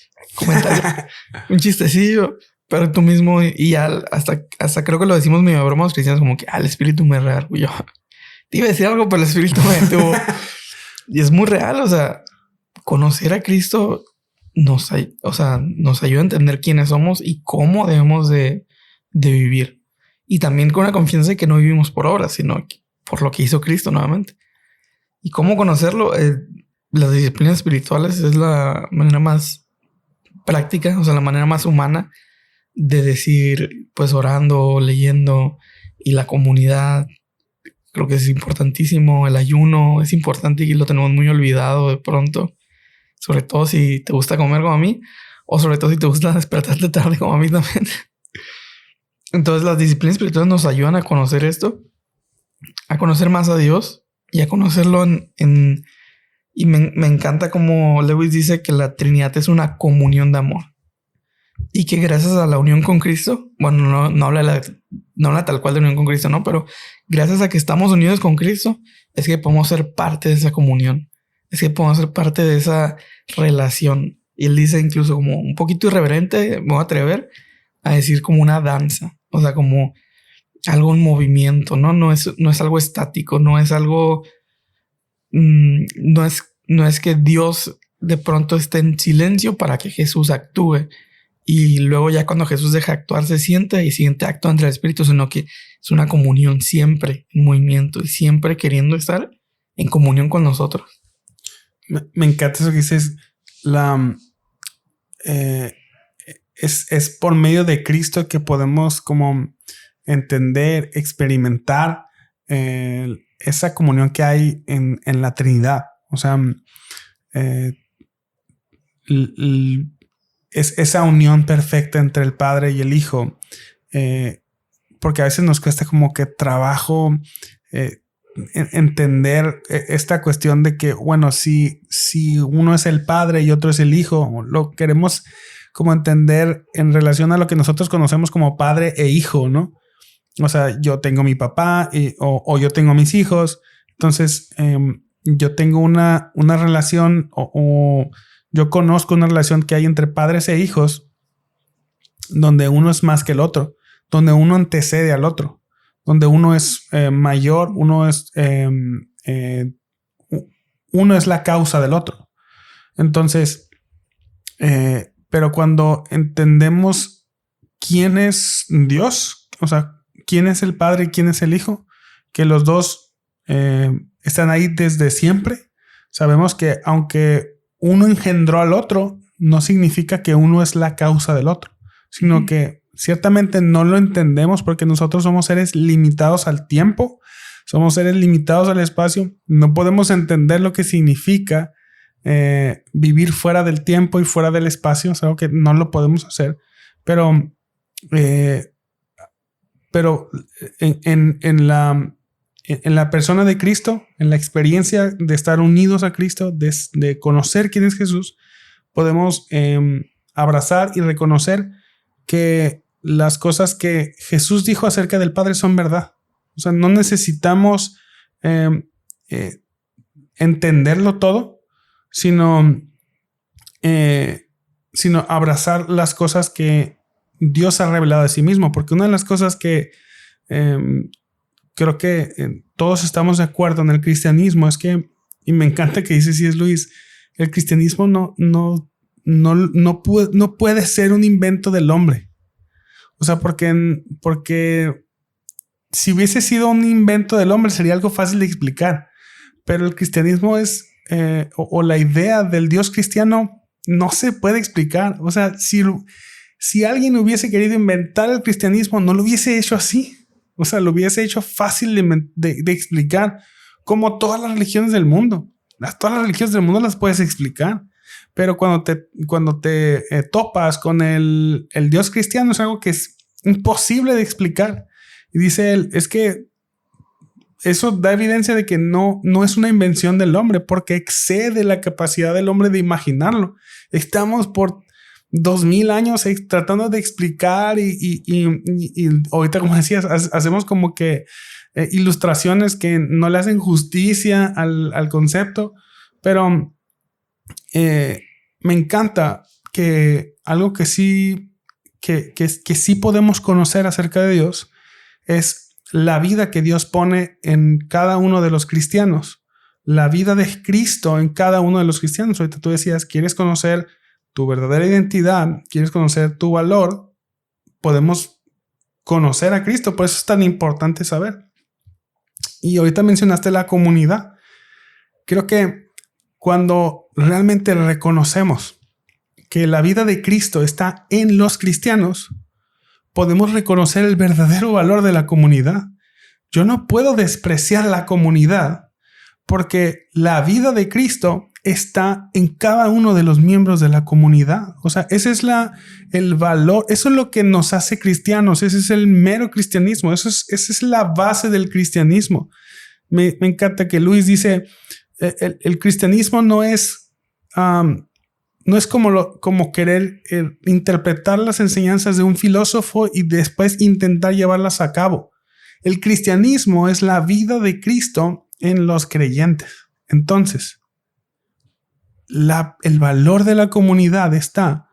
un chistecillo, pero tú mismo, y ya hasta creo que lo decimos medio broma los cristianos, como que el espíritu me reargulló. Te iba a decir algo, pero el espíritu me detuvo. Y es muy real. O sea, conocer a Cristo nos ayuda a entender quiénes somos y cómo debemos de vivir. Y también con la confianza de que no vivimos por obras, sino por lo que hizo Cristo nuevamente. Y cómo conocerlo, las disciplinas espirituales es la manera más práctica, o sea, la manera más humana de decir, pues orando, leyendo, y la comunidad. Creo que es importantísimo. El ayuno es importante y lo tenemos muy olvidado de pronto. Sobre todo si te gusta comer como a mí, o sobre todo si te gusta despertarte tarde como a mí también. Entonces las disciplinas espirituales nos ayudan a conocer esto, a conocer más a Dios y a conocerlo y me encanta como Lewis dice que la Trinidad es una comunión de amor. Y que gracias a la unión con Cristo, bueno, no habla tal cual de unión con Cristo, no, pero gracias a que estamos unidos con Cristo, es que podemos ser parte de esa comunión, es que podemos ser parte de esa relación. Y él dice incluso como un poquito irreverente, me voy a atrever a decir como una danza, o sea, como algo en movimiento, ¿no? No es algo estático, no es algo, no es que Dios de pronto esté en silencio para que Jesús actúe. Y luego ya cuando Jesús deja actuar se siente y siguiente acto entre el Espíritu, sino que es una comunión siempre en movimiento y siempre queriendo estar en comunión con nosotros. Me encanta eso que dices. Es por medio de Cristo que podemos como entender, experimentar esa comunión que hay en la Trinidad. O sea, es esa unión perfecta entre el Padre y el Hijo, porque a veces nos cuesta como que trabajo entender esta cuestión de que, bueno, si uno es el Padre y otro es el Hijo, lo queremos como entender en relación a lo que nosotros conocemos como padre e hijo, ¿no? O sea, yo tengo mi papá o yo tengo mis hijos, entonces yo tengo una relación o yo conozco una relación que hay entre padres e hijos donde uno es más que el otro, donde uno antecede al otro, donde uno es mayor, uno es uno es la causa del otro. Entonces, pero cuando entendemos quién es Dios, o sea, quién es el Padre y quién es el Hijo, que los dos están ahí desde siempre, sabemos que aunque uno engendró al otro, no significa que uno es la causa del otro, sino que ciertamente no lo entendemos porque nosotros somos seres limitados al tiempo, somos seres limitados al espacio, no podemos entender lo que significa vivir fuera del tiempo y fuera del espacio, es algo que no lo podemos hacer, pero en la persona de Cristo, en la experiencia de estar unidos a Cristo, de conocer quién es Jesús, podemos abrazar y reconocer que las cosas que Jesús dijo acerca del Padre son verdad. O sea, no necesitamos entenderlo todo, sino abrazar las cosas que Dios ha revelado de sí mismo. Porque una de las cosas que creo que todos estamos de acuerdo en el cristianismo es que, y me encanta que dice C.S. Lewis, el cristianismo no puede ser un invento del hombre. O sea, porque si hubiese sido un invento del hombre sería algo fácil de explicar. Pero el cristianismo es, o la idea del Dios cristiano no se puede explicar. O sea, si alguien hubiese querido inventar el cristianismo, no lo hubiese hecho así. O sea, lo hubiese hecho fácil de explicar, como todas las religiones del mundo. Todas las religiones del mundo las puedes explicar. Pero cuando te topas con el Dios cristiano es algo que es imposible de explicar. Y dice él, es que eso da evidencia de que no es una invención del hombre, porque excede la capacidad del hombre de imaginarlo. Estamos por 2000 años tratando de explicar y ahorita, como decías, hacemos como que ilustraciones que no le hacen justicia al concepto, pero me encanta que algo que sí podemos conocer acerca de Dios es la vida que Dios pone en cada uno de los cristianos, la vida de Cristo en cada uno de los cristianos. Ahorita tú decías, ¿quieres conocer tu verdadera identidad? ¿Quieres conocer tu valor? Podemos conocer a Cristo, por eso es tan importante saber. Y ahorita mencionaste la comunidad. Creo que cuando realmente reconocemos que la vida de Cristo está en los cristianos, podemos reconocer el verdadero valor de la comunidad. Yo no puedo despreciar la comunidad porque la vida de Cristo está en cada uno de los miembros de la comunidad. O sea, ese es el valor, eso es lo que nos hace cristianos, ese es el mero cristianismo, esa es la base del cristianismo. Me encanta que Luis dice, el cristianismo no es como querer interpretar las enseñanzas de un filósofo y después intentar llevarlas a cabo. El cristianismo es la vida de Cristo en los creyentes. Entonces, el valor de la comunidad está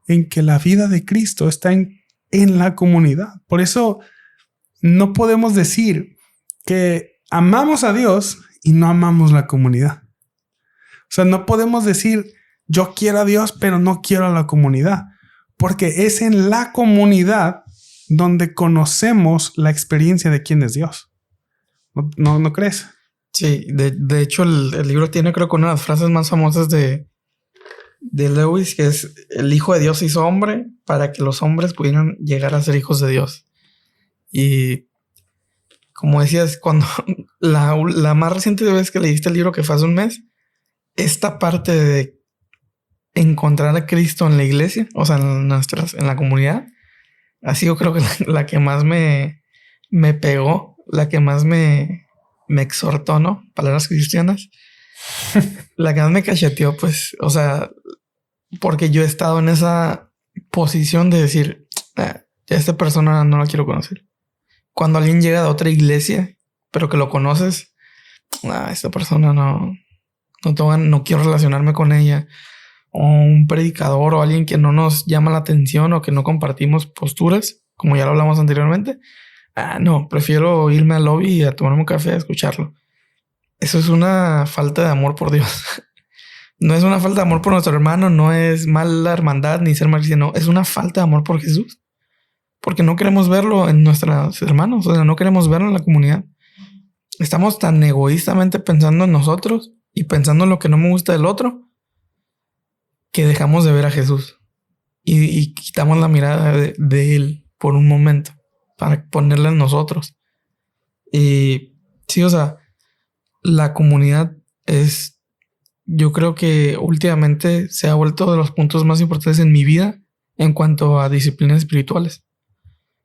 en que la vida de Cristo está en la comunidad. Por eso no podemos decir que amamos a Dios y no amamos la comunidad. O sea, no podemos decir yo quiero a Dios, pero no quiero a la comunidad, porque es en la comunidad donde conocemos la experiencia de quién es Dios. ¿No crees? Sí, de hecho el libro tiene, creo que una de las frases más famosas de Lewis, que es: el Hijo de Dios se hizo hombre para que los hombres pudieran llegar a ser hijos de Dios. Y como decías, cuando la más reciente vez que leíste el libro, que fue hace un mes, esta parte de encontrar a Cristo en la iglesia, o sea, en la comunidad, ha sido, creo que la que más me pegó, la que más me exhortó, ¿no? Palabras cristianas. La que más me cacheteó, pues, o sea, porque yo he estado en esa posición de decir, esta persona no la quiero conocer. Cuando alguien llega de otra iglesia, pero que lo conoces, esta persona no quiero relacionarme con ella. O un predicador o alguien que no nos llama la atención o que no compartimos posturas, como ya lo hablamos anteriormente. No, prefiero irme al lobby y a tomarme un café a escucharlo. eso es una falta de amor por Dios. No es una falta de amor por nuestro hermano, no es mala hermandad ni ser mal cristiano, es una falta de amor por Jesús. Porque no queremos verlo en nuestros hermanos, o sea, no queremos verlo en la comunidad. Estamos tan egoístamente pensando en nosotros y pensando en lo que no me gusta del otro que dejamos de ver a Jesús y quitamos la mirada de él por un momento para ponerla en nosotros. Y sí, o sea, la comunidad es, yo creo que últimamente se ha vuelto de los puntos más importantes en mi vida en cuanto a disciplinas espirituales.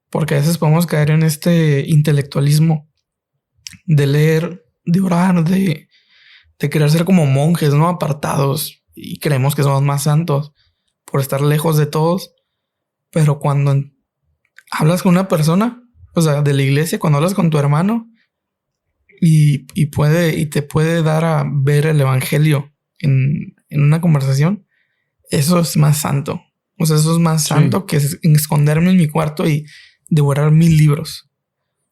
Porque a veces podemos caer en este intelectualismo de leer, de orar, de querer ser como monjes, ¿no? Apartados, y creemos que somos más santos por estar lejos de todos. Pero cuando hablas con una persona, o sea, de la iglesia, cuando hablas con tu hermano y te puede dar a ver el evangelio en una conversación, eso es más santo. O sea, eso es más santo que esconderme en mi cuarto y devorar 1000 libros.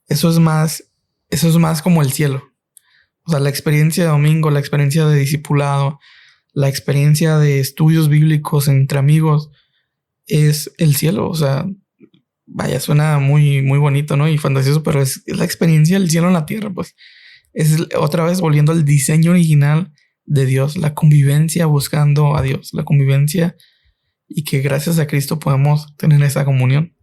Eso es más como el cielo. O sea, la experiencia de domingo, la experiencia de discipulado, la experiencia de estudios bíblicos entre amigos es el cielo. O sea, vaya, suena muy, muy bonito, ¿no? Y fantasioso, pero es la experiencia del cielo en la tierra, pues. Es otra vez volviendo al diseño original de Dios, la convivencia buscando a Dios, la convivencia, y que gracias a Cristo podemos tener esa comunión.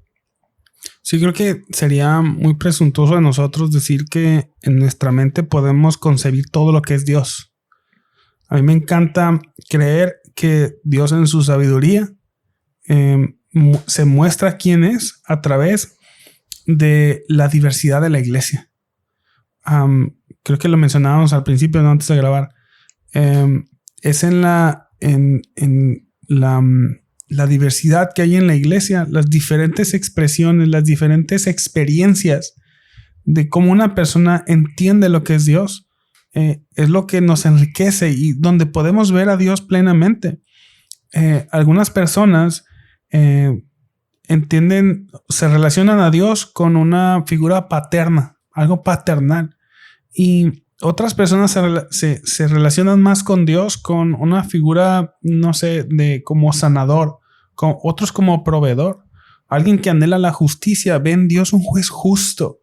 Sí, creo que sería muy presuntuoso de nosotros decir que en nuestra mente podemos concebir todo lo que es Dios. A mí me encanta creer que Dios en su sabiduría se muestra quién es a través de la diversidad de la iglesia. Creo que lo mencionábamos al principio, ¿no? Antes de grabar. Es en la diversidad que hay en la iglesia, las diferentes expresiones, las diferentes experiencias de cómo una persona entiende lo que es Dios, es lo que nos enriquece y donde podemos ver a Dios plenamente. Algunas personas entienden, se relacionan a Dios con una figura paterna, algo paternal, y otras personas se relacionan más con Dios con una figura, no sé, de como sanador, con otros como proveedor, alguien que anhela la justicia, ve en Dios un juez justo,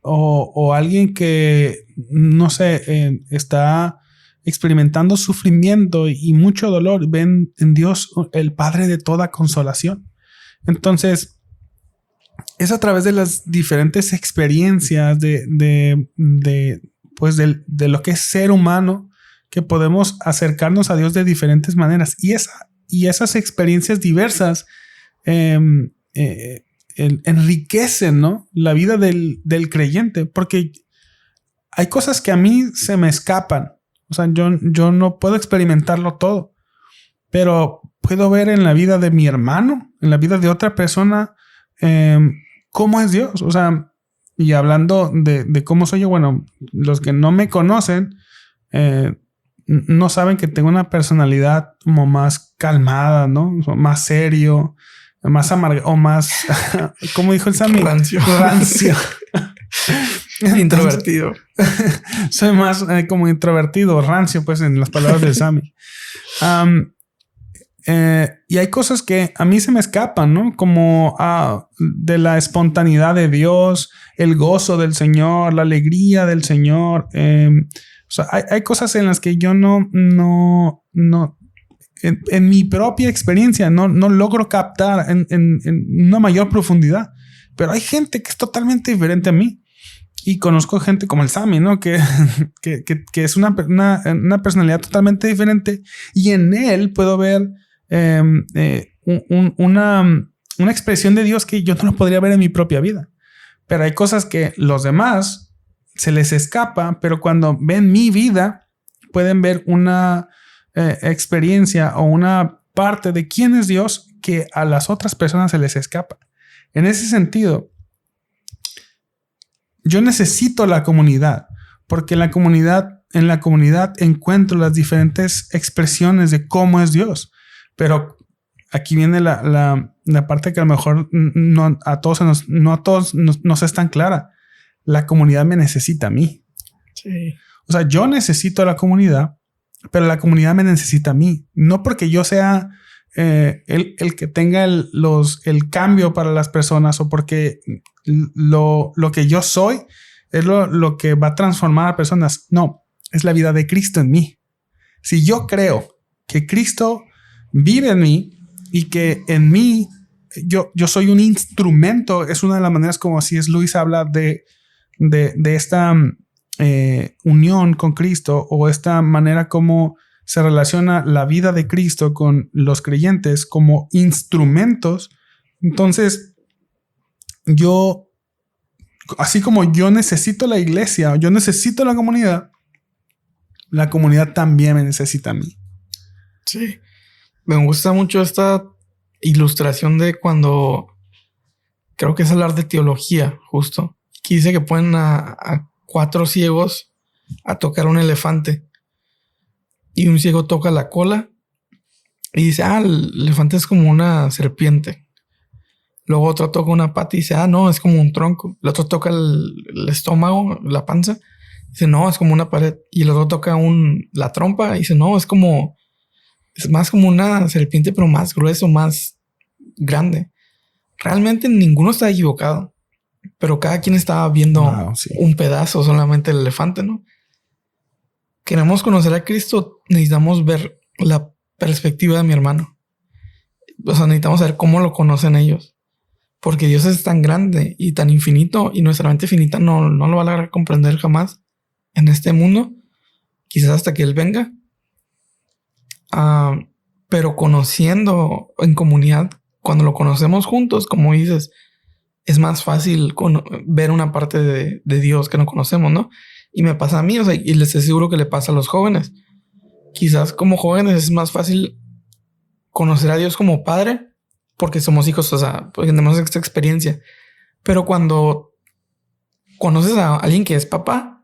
o alguien que, no sé, está experimentando sufrimiento y mucho dolor, ven en Dios el Padre de toda consolación. Entonces, es a través de las diferentes experiencias de lo que es ser humano que podemos acercarnos a Dios de diferentes maneras. Y esas experiencias diversas enriquecen, ¿no?, la vida del creyente, porque hay cosas que a mí se me escapan. O sea, yo no puedo experimentarlo todo, pero puedo ver en la vida de mi hermano, en la vida de otra persona, cómo es Dios. O sea, y hablando de cómo soy yo, bueno, los que no me conocen no saben que tengo una personalidad como más calmada, ¿no? Más serio, más amargo, o más, ¿cómo dijo el Sammy? Rancio. Introvertido. Soy más como introvertido, rancio, pues, en las palabras del Sammy. Y hay cosas que a mí se me escapan, ¿no? Como de la espontaneidad de Dios, el gozo del Señor, la alegría del Señor. O sea, hay cosas en las que yo no en mi propia experiencia no logro captar en una mayor profundidad. Pero hay gente que es totalmente diferente a mí. Y conozco gente como el Sammy, ¿no? Que es una personalidad totalmente diferente. Y en él puedo ver una expresión de Dios que yo no lo podría ver en mi propia vida. Pero hay cosas que los demás se les escapa, pero cuando ven mi vida pueden ver una experiencia o una parte de quién es Dios que a las otras personas se les escapa. En ese sentido, yo necesito la comunidad, porque en la comunidad encuentro las diferentes expresiones de cómo es Dios. Pero aquí viene la parte que a lo mejor no a todos nos es tan clara. La comunidad me necesita a mí. Sí. O sea, yo necesito a la comunidad, pero la comunidad me necesita a mí. No porque yo sea el que tenga el cambio para las personas o porque lo que yo soy es lo que va a transformar a personas. No, es la vida de Cristo en mí. Si yo creo que Cristo vive en mí y que en mí yo soy un instrumento, es una de las maneras como C.S. Lewis habla de esta unión con Cristo, o esta manera como se relaciona la vida de Cristo con los creyentes como instrumentos. Entonces, yo, así como yo necesito la iglesia, yo necesito la comunidad también me necesita a mí. Sí. Me gusta mucho esta ilustración de cuando creo que es hablar de teología, justo. Que dice que ponen a 4 ciegos a tocar un elefante. Y un ciego toca la cola y dice, el elefante es como una serpiente. Luego otro toca una pata y dice, no, es como un tronco. El otro toca el estómago, la panza. Dice, no, es como una pared. Y el otro toca la trompa y dice, no, es más como una serpiente, pero más grueso, más grande. Realmente ninguno está equivocado, pero cada quien estaba viendo un pedazo solamente del elefante, ¿no? Queremos conocer a Cristo, necesitamos ver la perspectiva de mi hermano. O sea, necesitamos saber cómo lo conocen ellos. Porque Dios es tan grande y tan infinito y nuestra mente finita no lo va a lograr comprender jamás en este mundo. Quizás hasta que Él venga. Pero conociendo en comunidad, cuando lo conocemos juntos, como dices, es más fácil ver una parte de Dios que no conocemos, ¿no? Y me pasa a mí, o sea, y les aseguro que le pasa a los jóvenes. Quizás como jóvenes es más fácil conocer a Dios como padre porque somos hijos, o sea, porque tenemos esta experiencia. Pero cuando conoces a alguien que es papá,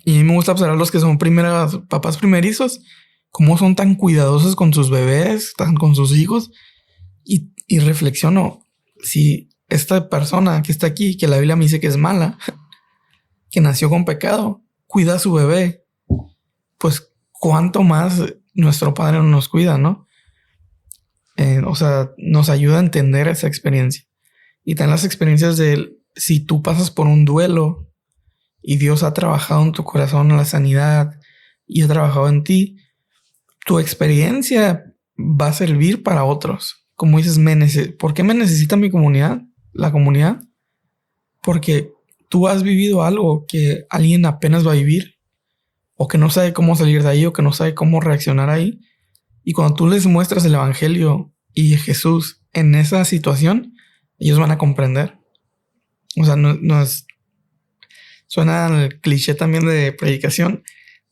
y a mí me gusta observar los que son papás primerizos, cómo son tan cuidadosos con sus bebés, con sus hijos, y reflexiono, si esta persona que está aquí, que la Biblia me dice que es mala, que nació con pecado, cuida a su bebé, pues cuánto más nuestro Padre no nos cuida, ¿no? O sea, nos ayuda a entender esa experiencia. Y también las experiencias de si tú pasas por un duelo y Dios ha trabajado en tu corazón en la sanidad y ha trabajado en ti, tu experiencia va a servir para otros. Como dices, ¿por qué me necesita mi comunidad? La comunidad. Porque tú has vivido algo que alguien apenas va a vivir, o que no sabe cómo salir de ahí, o que no sabe cómo reaccionar ahí. Y cuando tú les muestras el evangelio y Jesús en esa situación, ellos van a comprender. O sea, no es... Suena el cliché también de predicación,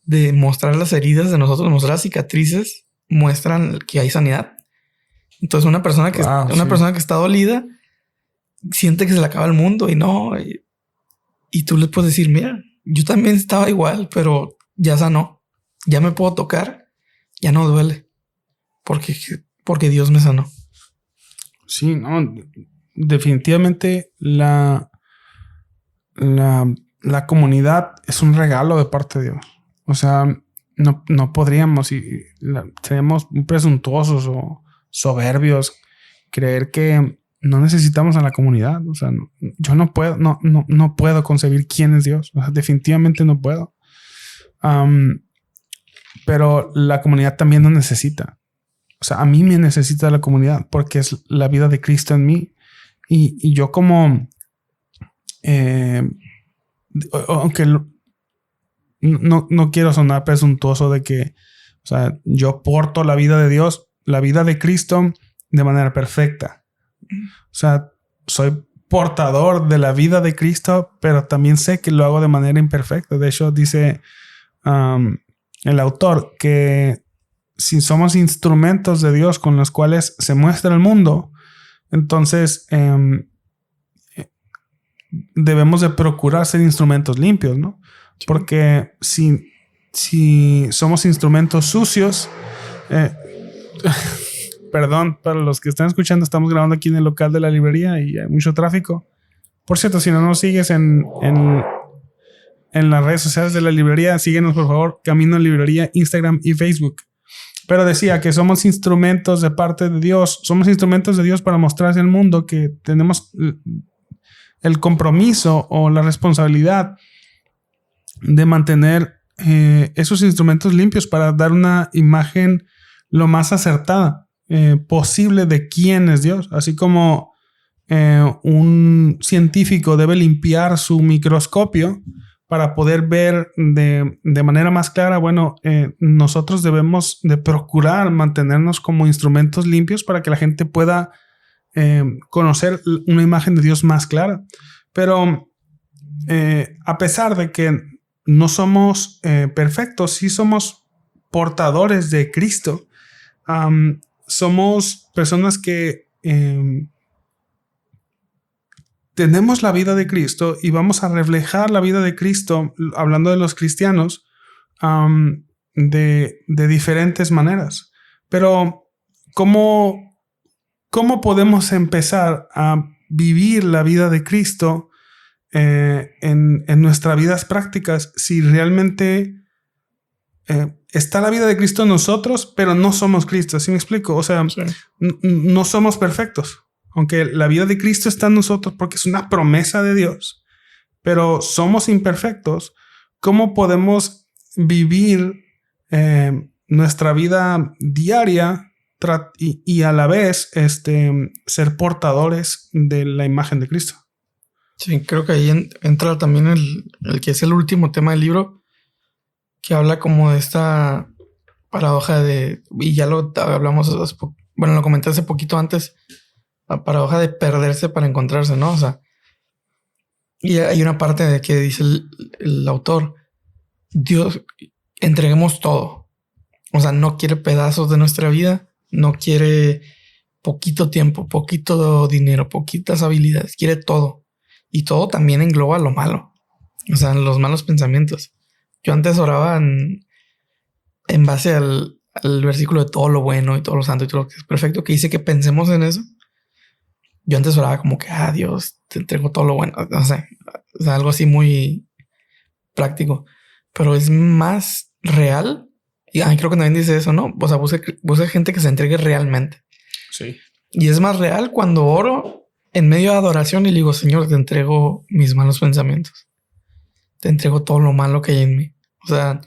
de mostrar las heridas de nosotros, mostrar las cicatrices, muestran que hay sanidad. Entonces una persona que está dolida siente que se le acaba el mundo y tú le puedes decir, mira, yo también estaba igual, pero ya sanó, ya me puedo tocar, ya no duele, porque Dios me sanó. Sí, no, definitivamente la comunidad es un regalo de parte de Dios. O sea, no podríamos, seríamos presuntuosos o soberbios creer que no necesitamos a la comunidad. O sea, yo no puedo concebir quién es Dios. O sea, definitivamente no puedo. Pero la comunidad también nos necesita. O sea, a mí me necesita la comunidad porque es la vida de Cristo en mí. Y yo como... aunque no quiero sonar presuntuoso de que, o sea, yo porto la vida de Dios, la vida de Cristo de manera perfecta. O sea, soy portador de la vida de Cristo, pero también sé que lo hago de manera imperfecta. De hecho, dice el autor que si somos instrumentos de Dios con los cuales se muestra el mundo, entonces debemos de procurar ser instrumentos limpios, ¿no? Sí. Porque si somos instrumentos sucios, perdón, para los que están escuchando, estamos grabando aquí en el local de la librería y hay mucho tráfico. Por cierto, si no nos sigues en en las redes sociales de la librería. Síguenos, por favor. Camino Librería, Instagram y Facebook. Pero decía que somos instrumentos de parte de Dios. Somos instrumentos de Dios para mostrarse al mundo que tenemos el compromiso o la responsabilidad de mantener esos instrumentos limpios para dar una imagen lo más acertada posible de quién es Dios. Así como un científico debe limpiar su microscopio para poder ver de manera más clara, bueno, nosotros debemos de procurar mantenernos como instrumentos limpios para que la gente pueda conocer una imagen de Dios más clara. Pero a pesar de que no somos perfectos, sí somos portadores de Cristo. Somos personas que tenemos la vida de Cristo y vamos a reflejar la vida de Cristo, hablando de los cristianos, de diferentes maneras. Pero ¿cómo podemos empezar a vivir la vida de Cristo en nuestras vidas prácticas si realmente está la vida de Cristo en nosotros, pero no somos Cristo? ¿Sí me explico? O sea, sí. No somos perfectos. Aunque la vida de Cristo está en nosotros porque es una promesa de Dios, pero somos imperfectos. ¿Cómo podemos vivir nuestra vida diaria y a la vez ser portadores de la imagen de Cristo? Sí, creo que ahí entra también el que es el último tema del libro, que habla como de esta paradoja y ya lo hablamos, bueno, lo comenté hace poquito antes, la paradoja de perderse para encontrarse, ¿no? O sea, y hay una parte de que dice el autor, Dios, entreguemos todo. O sea, no quiere pedazos de nuestra vida, no quiere poquito tiempo, poquito dinero, poquitas habilidades, quiere todo. Y todo también engloba lo malo. O sea, los malos pensamientos. Yo antes oraba en base al versículo de todo lo bueno y todo lo santo y todo lo que es perfecto, que dice que pensemos en eso. Yo antes oraba como que, Dios, te entrego todo lo bueno. No sé, o sea, algo así muy práctico. Pero es más real. Y creo que también dice eso, ¿no? O sea, busca gente que se entregue realmente. Sí. Y es más real cuando oro en medio de adoración y le digo, Señor, te entrego mis malos pensamientos. Te entrego todo lo malo que hay en mí. O sea,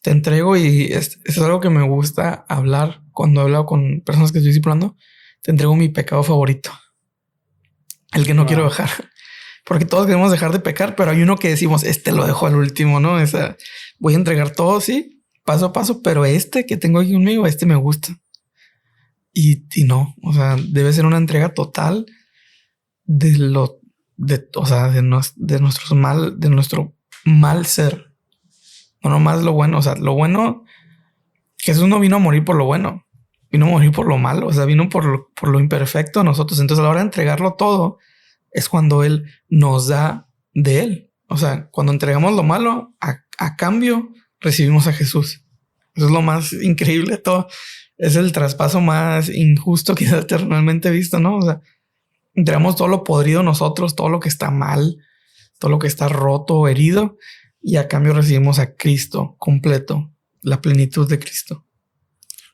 te entrego, y es algo que me gusta hablar cuando he hablado con personas que estoy discipulando. Te entrego mi pecado favorito. El que no quiero dejar. Porque todos queremos dejar de pecar, pero hay uno que decimos, lo dejo al último, ¿no? Voy a entregar todo, sí, paso a paso, pero que tengo aquí conmigo, me gusta. Y no, o sea, debe ser una entrega total de nuestro mal ser. No nomás lo bueno, o sea, lo bueno, Jesús no vino a morir por lo bueno, vino a morir por lo malo, o sea, vino por lo imperfecto a nosotros. Entonces a la hora de entregarlo todo es cuando Él nos da de Él. O sea, cuando entregamos lo malo, a cambio recibimos a Jesús. Eso es lo más increíble de todo. Es el traspaso más injusto que eternamente visto, ¿no? O sea, entregamos todo lo podrido nosotros, todo lo que está mal, todo lo que está roto o herido, y a cambio recibimos a Cristo completo, la plenitud de Cristo.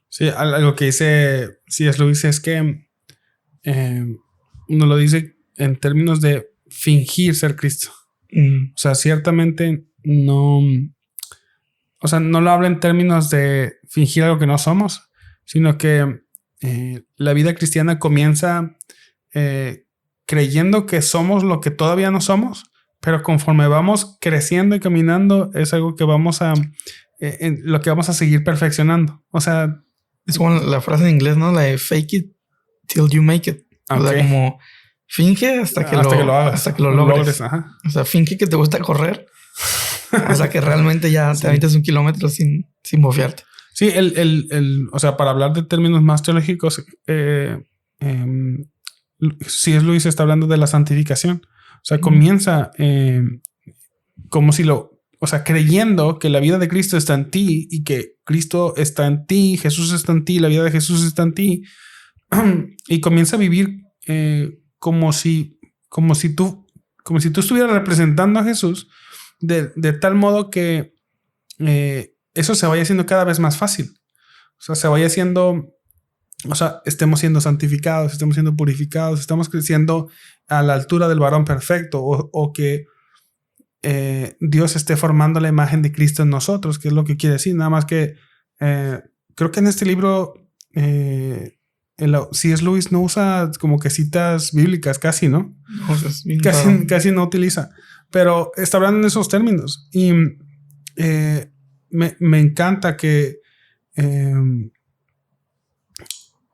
Sí, algo que dice C.S. Lewis es que uno lo dice en términos de fingir ser Cristo. O sea, ciertamente no... O sea, no lo habla en términos de fingir algo que no somos, sino que la vida cristiana comienza creyendo que somos lo que todavía no somos, pero conforme vamos creciendo y caminando es algo que vamos a... lo que vamos a seguir perfeccionando. O sea... Es como la frase en inglés, ¿no? La de fake it till you make it. Okay. O sea, como finge hasta que lo logres. Ajá. O sea, finge que te gusta correr hasta que realmente ya te avientas 1 kilómetro sin bofearte. Sí, o sea, para hablar de términos más teológicos, C.S. Lewis está hablando de la santificación. O sea, comienza como si o sea, creyendo que la vida de Cristo está en ti y que Cristo está en ti, Jesús está en ti, la vida de Jesús está en ti, y comienza a vivir como si tú estuvieras representando a Jesús de tal modo que eso se vaya haciendo cada vez más fácil. O sea, se vaya haciendo, o sea, estemos siendo santificados, estemos siendo purificados, estamos creciendo a la altura del varón perfecto, o que Dios esté formando la imagen de Cristo en nosotros, que es lo que quiere decir. Nada más que creo que en este libro C.S. Lewis no usa como que citas bíblicas, casi, ¿no? Casi no utiliza, pero está hablando en esos términos. Y me encanta que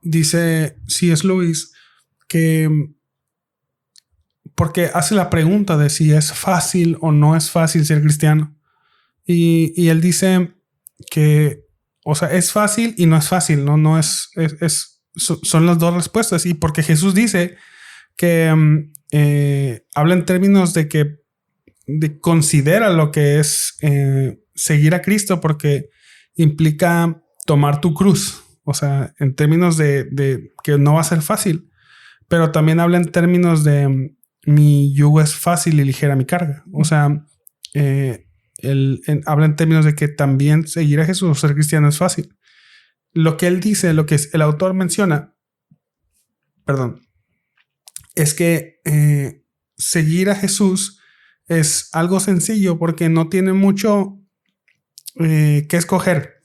dice C.S. Lewis que porque hace la pregunta de si es fácil o no es fácil ser cristiano. Y él dice que, o sea, es fácil y no es fácil, no son las dos respuestas. Y porque Jesús dice que habla en términos de considera lo que es seguir a Cristo, porque implica tomar tu cruz. O sea, en términos de que no va a ser fácil, pero también habla en términos de mi yugo es fácil y ligera mi carga. O sea, habla en términos de que también seguir a Jesús o ser cristiano es fácil. Lo que él dice, lo que el autor menciona, es que seguir a Jesús es algo sencillo porque no tiene mucho que escoger.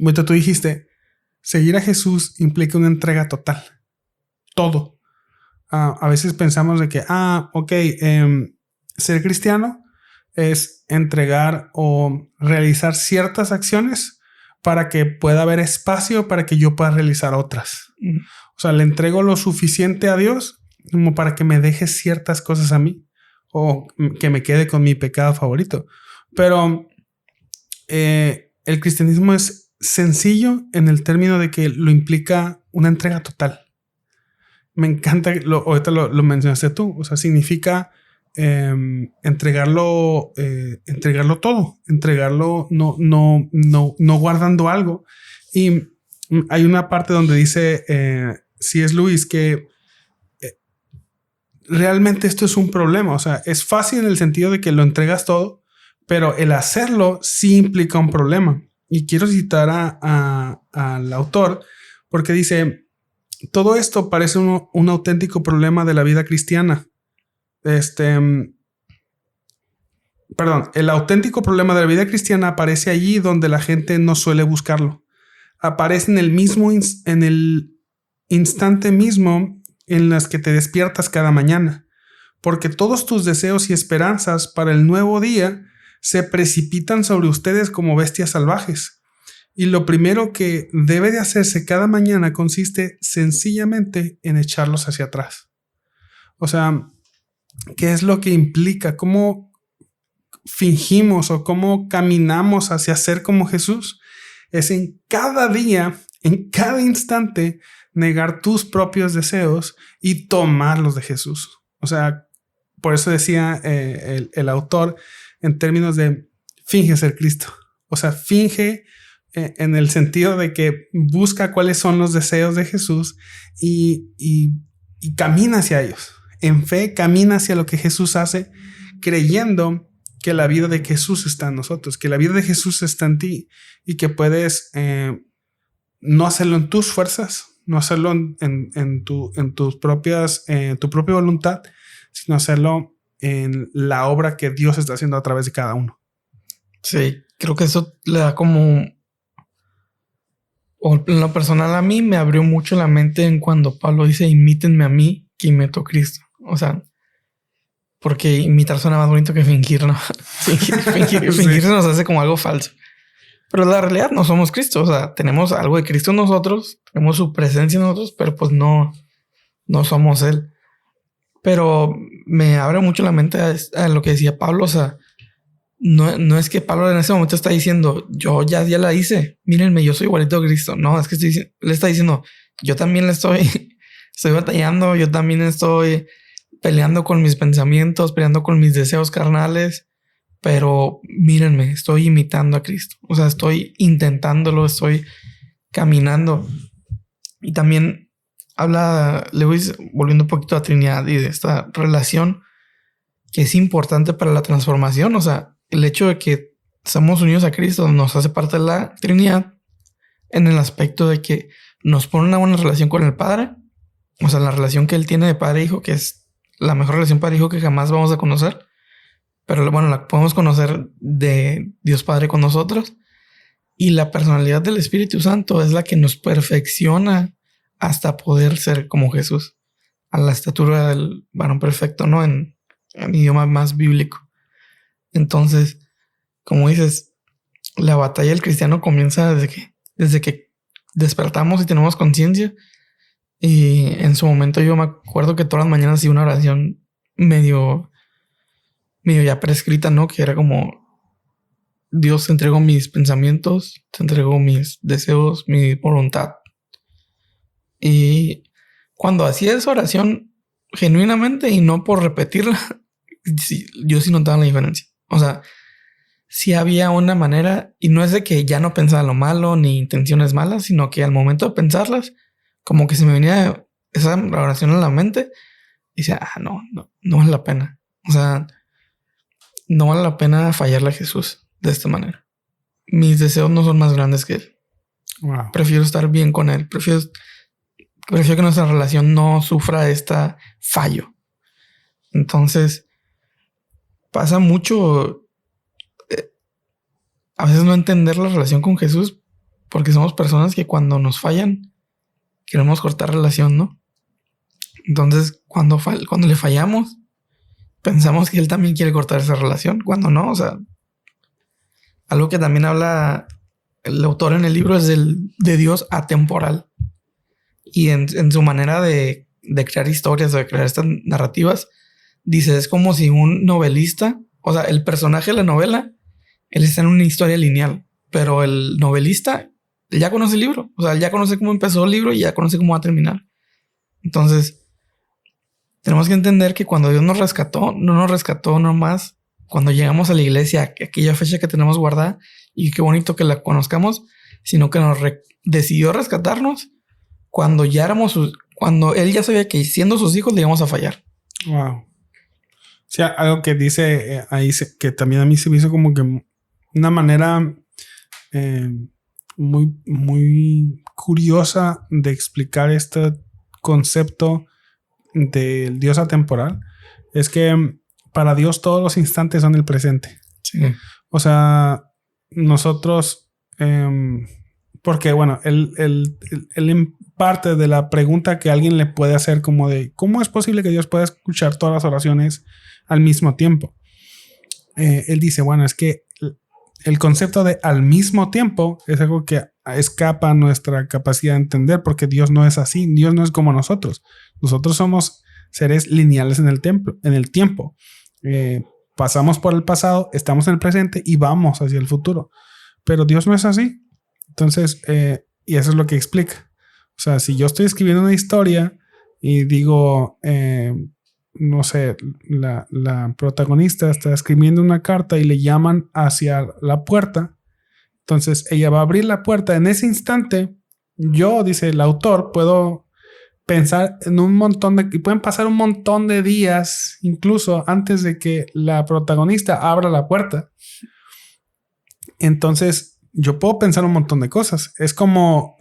Ahorita tú dijiste, seguir a Jesús implica una entrega total. Todo. A veces pensamos de que, ser cristiano es entregar o realizar ciertas acciones para que pueda haber espacio para que yo pueda realizar otras. O sea, le entrego lo suficiente a Dios como para que me deje ciertas cosas a mí o que me quede con mi pecado favorito. Pero el cristianismo es sencillo en el término de que lo implica una entrega total. Me encanta, ahorita lo mencionaste tú, o sea, significa entregarlo todo, entregarlo no guardando algo. Y hay una parte donde dice C.S. Lewis que realmente esto es un problema. O sea, es fácil en el sentido de que lo entregas todo, pero el hacerlo sí implica un problema. Y quiero citar al autor porque dice: todo esto parece un auténtico problema de la vida cristiana. El auténtico problema de la vida cristiana aparece allí donde la gente no suele buscarlo. Aparece en el instante mismo en las que te despiertas cada mañana, porque todos tus deseos y esperanzas para el nuevo día se precipitan sobre ustedes como bestias salvajes. Y lo primero que debe de hacerse cada mañana consiste sencillamente en echarlos hacia atrás. O sea, ¿qué es lo que implica? ¿Cómo fingimos o cómo caminamos hacia ser como Jesús? Es en cada día, en cada instante, negar tus propios deseos y tomarlos de Jesús. O sea, por eso decía el autor en términos de finge ser Cristo. O sea, finge en el sentido de que busca cuáles son los deseos de Jesús y camina hacia ellos. En fe, camina hacia lo que Jesús hace, creyendo que la vida de Jesús está en nosotros, que la vida de Jesús está en ti y que puedes no hacerlo en tus fuerzas, no hacerlo en tu propia voluntad, sino hacerlo en la obra que Dios está haciendo a través de cada uno. Sí, creo que eso le da como... O en lo personal a mí me abrió mucho la mente en cuando Pablo dice: imítenme a mí que imito a Cristo. O sea, porque imitar suena más bonito que fingir, ¿no? Fingir se nos hace como algo falso. Pero la realidad no somos Cristo. O sea, tenemos algo de Cristo en nosotros, tenemos su presencia en nosotros, pero pues no somos Él. Pero me abre mucho la mente a lo que decía Pablo. O sea, no es que Pablo en ese momento está diciendo: yo ya la hice, mírenme, yo soy igualito a Cristo. No, es que le está diciendo: yo también estoy batallando, yo también estoy peleando con mis pensamientos, peleando con mis deseos carnales, pero mírenme, estoy imitando a Cristo. O sea, estoy intentándolo, estoy caminando. Y también habla Lewis, volviendo un poquito a Trinidad y de esta relación, que es importante para la transformación. O sea, el hecho de que estamos unidos a Cristo nos hace parte de la Trinidad en el aspecto de que nos pone una buena relación con el Padre. O sea, la relación que Él tiene de padre e hijo, que es la mejor relación padre-hijo que jamás vamos a conocer. Pero bueno, la podemos conocer de Dios Padre con nosotros. Y la personalidad del Espíritu Santo es la que nos perfecciona hasta poder ser como Jesús, a la estatura del varón perfecto, ¿no? En idioma más bíblico. Entonces, como dices, la batalla del cristiano comienza desde que despertamos y tenemos conciencia. Y en su momento yo me acuerdo que todas las mañanas hacía una oración medio ya prescrita, ¿no? Que era como: Dios, te entrego mis pensamientos, te entrego mis deseos, mi voluntad. Y cuando hacía esa oración genuinamente y no por repetirla, yo sí notaba la diferencia. O sea, sí había una manera, y no es de que ya no pensaba lo malo ni intenciones malas, sino que al momento de pensarlas, como que se me venía esa oración a la mente y decía, no vale la pena. O sea, no vale la pena fallarle a Jesús de esta manera. Mis deseos no son más grandes que Él. Wow. Prefiero estar bien con Él. Prefiero que nuestra relación no sufra este fallo. Entonces, pasa mucho a veces no entender la relación con Jesús, porque somos personas que cuando nos fallan queremos cortar relación, ¿no? Entonces, cuando le fallamos, pensamos que Él también quiere cortar esa relación, cuando no. O sea, algo que también habla el autor en el libro es de Dios atemporal. Y en su manera de crear historias, de crear estas narrativas, dice, es como si un novelista, o sea, el personaje de la novela, él está en una historia lineal, pero el novelista ya conoce el libro. O sea, ya conoce cómo empezó el libro y ya conoce cómo va a terminar. Entonces, tenemos que entender que cuando Dios nos rescató, no nos rescató nomás cuando llegamos a la iglesia, aquella fecha que tenemos guardada, y qué bonito que la conozcamos, sino que nos decidió rescatarnos cuando ya cuando Él ya sabía que siendo sus hijos le íbamos a fallar. Wow. O sea, algo que dice ahí que también a mí se me hizo como que una manera muy, muy curiosa de explicar este concepto del Dios atemporal. Es que para Dios todos los instantes son el presente. Sí. O sea, nosotros, porque bueno, él en parte de la pregunta que alguien le puede hacer como de ¿cómo es posible que Dios pueda escuchar todas las oraciones al mismo tiempo? Él dice, bueno, es que el concepto de al mismo tiempo es algo que escapa a nuestra capacidad de entender, porque Dios no es así. Dios no es como nosotros. Nosotros somos seres lineales en el tiempo. Pasamos por el pasado, estamos en el presente y vamos hacia el futuro. Pero Dios no es así. Entonces, y eso es lo que explica. O sea, si yo estoy escribiendo una historia y digo, no sé, la protagonista está escribiendo una carta y le llaman hacia la puerta, entonces ella va a abrir la puerta. En ese instante, yo, dice el autor, puedo pensar en un montón y pueden pasar un montón de días incluso antes de que la protagonista abra la puerta. Entonces yo puedo pensar un montón de cosas. Es como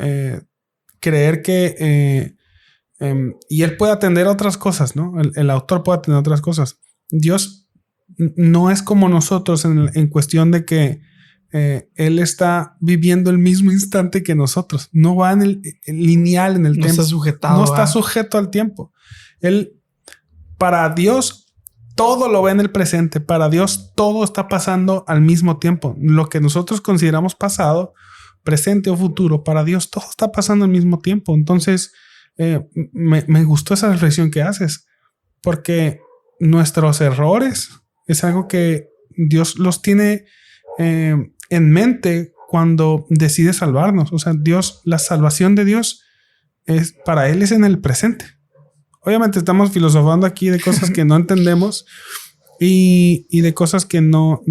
creer que y él puede atender otras cosas, ¿no? El autor puede atender otras cosas. Dios no es como nosotros en cuestión de que Él está viviendo el mismo instante que nosotros. No va en el lineal en el tiempo. Está sujetado. No está sujeto al tiempo. Para Dios, todo lo ve en el presente. Para Dios, todo está pasando al mismo tiempo. Lo que nosotros consideramos pasado, presente o futuro, para Dios todo está pasando al mismo tiempo. Entonces, me gustó esa reflexión que haces, porque nuestros errores es algo que Dios los tiene en mente cuando decide salvarnos. O sea, la salvación de Dios para Él es en el presente. Obviamente estamos filosofando aquí de cosas que no entendemos y de cosas que no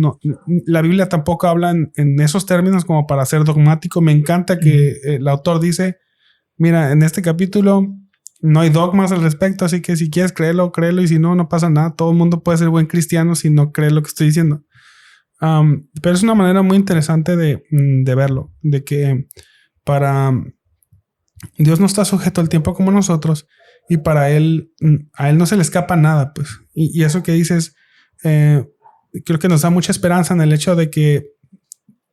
la Biblia tampoco habla en esos términos como para ser dogmático. Me encanta que el autor dice, mira, en este capítulo no hay dogmas al respecto, así que si quieres créelo, créelo, y si no, no pasa nada. Todo el mundo puede ser buen cristiano si no cree lo que estoy diciendo. Pero es una manera muy interesante de verlo, de que para Dios no está sujeto al tiempo como nosotros, y para él, a él no se le escapa nada, pues. Y eso que dices, creo que nos da mucha esperanza en el hecho de que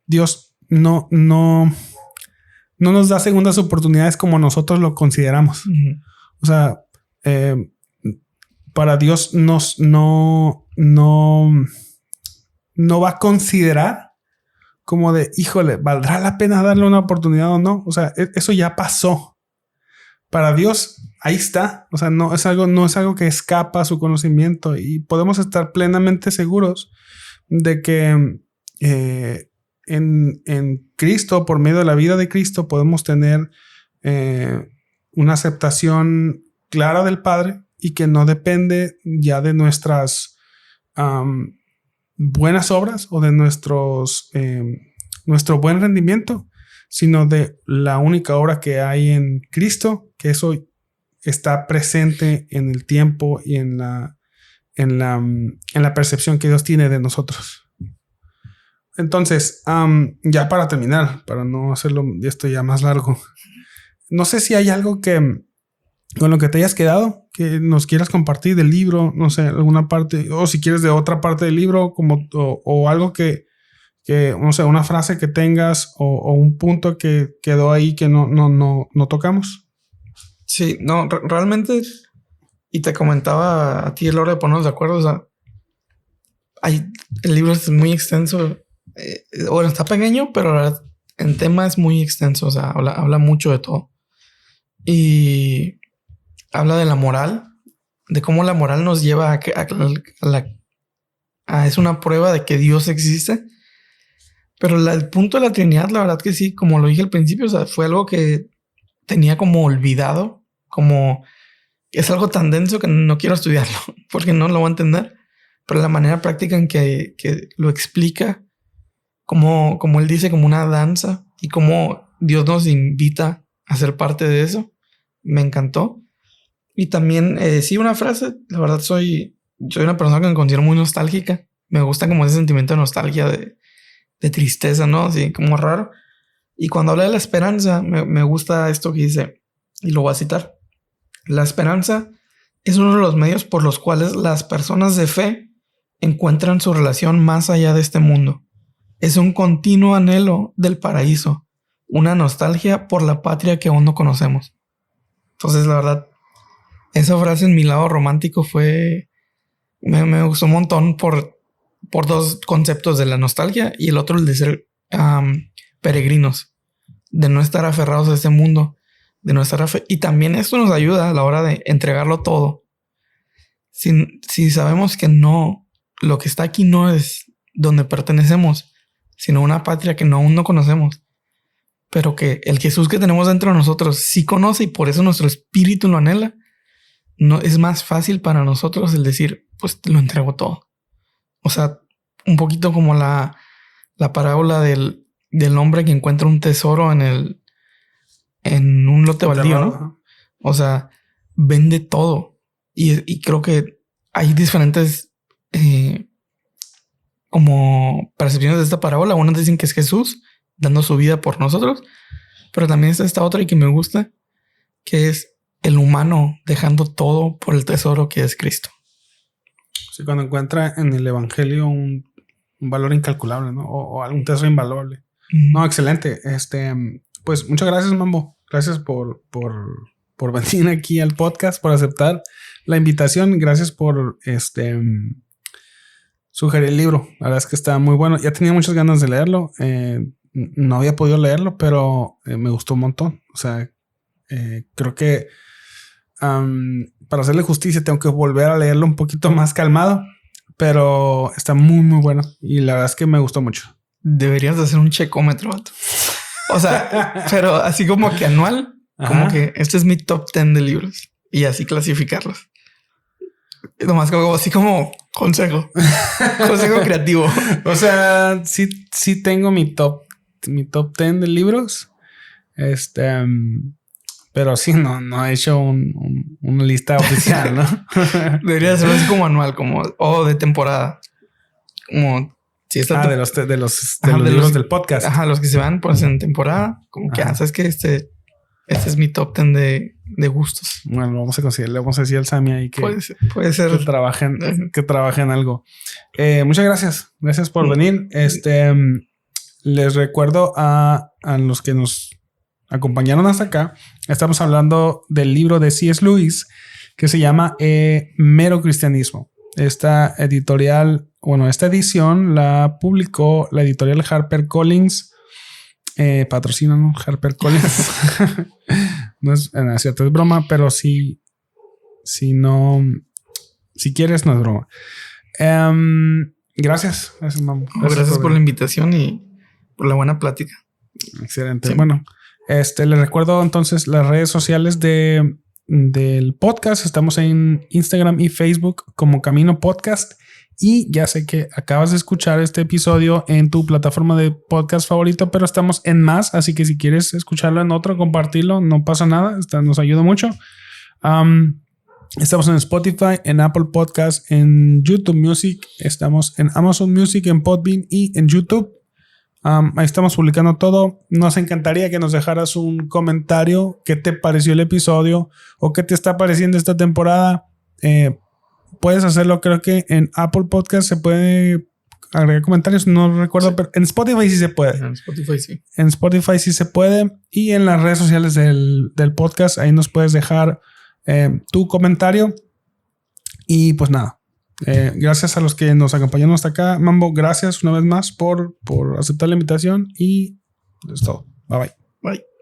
Dios no nos da segundas oportunidades como nosotros lo consideramos. Uh-huh. O sea, para Dios no va a considerar como de, híjole, ¿valdrá la pena darle una oportunidad o no? O sea, eso ya pasó. Para Dios, ahí está. O sea, no es algo que escapa a su conocimiento, y podemos estar plenamente seguros de que en Cristo, por medio de la vida de Cristo, podemos tener una aceptación clara del Padre, y que no depende ya de nuestras buenas obras o de nuestro buen rendimiento, sino de la única obra que hay en Cristo, que eso está presente en el tiempo y en la percepción que Dios tiene de nosotros. Entonces, ya para terminar, para no hacerlo esto ya más largo, no sé si hay algo con lo que te hayas quedado, que nos quieras compartir del libro, no sé, alguna parte, o si quieres de otra parte del libro, o algo que no sé, una frase que tengas, o un punto que quedó ahí que no tocamos. Sí, no, realmente, y te comentaba a ti a la hora de ponernos de acuerdo, o sea, el libro es muy extenso, bueno, está pequeño, pero la verdad, en tema es muy extenso, o sea, habla mucho de todo. Y habla de la moral, de cómo la moral nos lleva es una prueba de que Dios existe. Pero el punto de la Trinidad, la verdad que sí, como lo dije al principio, o sea, fue algo que tenía como olvidado, como es algo tan denso que no quiero estudiarlo porque no lo voy a entender. Pero la manera práctica en que lo explica, como él dice, como una danza, y cómo Dios nos invita a ser parte de eso, me encantó. Y también, sí, una frase, la verdad soy una persona que me considero muy nostálgica. Me gusta como ese sentimiento de nostalgia, de tristeza, ¿no? Así como raro. Y cuando habla de la esperanza, me gusta esto que dice, y lo voy a citar. La esperanza es uno de los medios por los cuales las personas de fe encuentran su relación más allá de este mundo. Es un continuo anhelo del paraíso, una nostalgia por la patria que aún no conocemos. Entonces, la verdad, esa frase en mi lado romántico me gustó un montón por dos conceptos, de la nostalgia y el otro, el de ser peregrinos, de no estar aferrados a este mundo, de no estar y también esto nos ayuda a la hora de entregarlo todo. Si sabemos que no, lo que está aquí no es donde pertenecemos, sino una patria que aún no conocemos, pero que el Jesús que tenemos dentro de nosotros sí conoce, y por eso nuestro espíritu lo anhela. No es más fácil para nosotros el decir, pues te lo entrego todo. O sea, un poquito como la parábola del hombre que encuentra un tesoro en un lote baldío, ¿no? O sea, vende todo. Y creo que hay diferentes como percepciones de esta parábola. Unos dicen que es Jesús dando su vida por nosotros, pero también está esta otra y que me gusta, que es el humano dejando todo por el tesoro que es Cristo. Sí, cuando encuentra en el evangelio un valor incalculable, ¿no? O algún tesoro invaluable. No, excelente. Pues muchas gracias, Mambo. Gracias por venir aquí al podcast, por aceptar la invitación. Gracias por sugerir el libro. La verdad es que está muy bueno. Ya tenía muchas ganas de leerlo. No había podido leerlo, pero me gustó un montón. O sea, creo que para hacerle justicia tengo que volver a leerlo un poquito más calmado, pero está muy, muy bueno. Y la verdad es que me gustó mucho. Deberías de hacer un checómetro. O sea, pero así como que anual. Ajá. Como que este es mi top 10 de libros y así clasificarlos. Nomás como así como consejo creativo. O sea, sí tengo mi top 10 de libros. Pero sí, no he hecho una lista oficial, ¿no? Debería ser así como anual, como de temporada. Como si está de los libros del podcast. Ajá, los que se van pues en temporada. Como que sabes que este es mi top 10 de gustos. Bueno, vamos a conseguir, le vamos a decir al Sammy ahí que puede ser que trabajen algo. Muchas gracias. Gracias por venir. Les recuerdo a los que nos acompañaron hasta acá. Estamos hablando del libro de C.S. Lewis que se llama Mero Cristianismo. Esta edición la publicó la editorial HarperCollins. Patrocina, ¿no? HarperCollins. No es cierto, es broma, pero si quieres, no es broma. Gracias. Gracias por la invitación y por la buena plática. Excelente. Sí. Bueno, les recuerdo entonces las redes sociales del podcast. Estamos en Instagram y Facebook como Camino Podcast. Y ya sé que acabas de escuchar este episodio en tu plataforma de podcast favorito, pero estamos en más. Así que si quieres escucharlo en otro, compartirlo, no pasa nada. Nos ayuda mucho. Estamos en Spotify, en Apple Podcast, en YouTube Music. Estamos en Amazon Music, en Podbean y en YouTube. Ahí estamos publicando todo. Nos encantaría que nos dejaras un comentario. ¿Qué te pareció el episodio? ¿O qué te está pareciendo esta temporada? Puedes hacerlo, creo que en Apple Podcast se puede agregar comentarios. No recuerdo, sí. Pero en Spotify sí se puede. En Spotify sí. En Spotify sí se puede. Y en las redes sociales del podcast, ahí nos puedes dejar tu comentario. Y pues nada. Gracias a los que nos acompañaron hasta acá. Mambo, gracias una vez más por aceptar la invitación y eso es todo. Bye bye. Bye.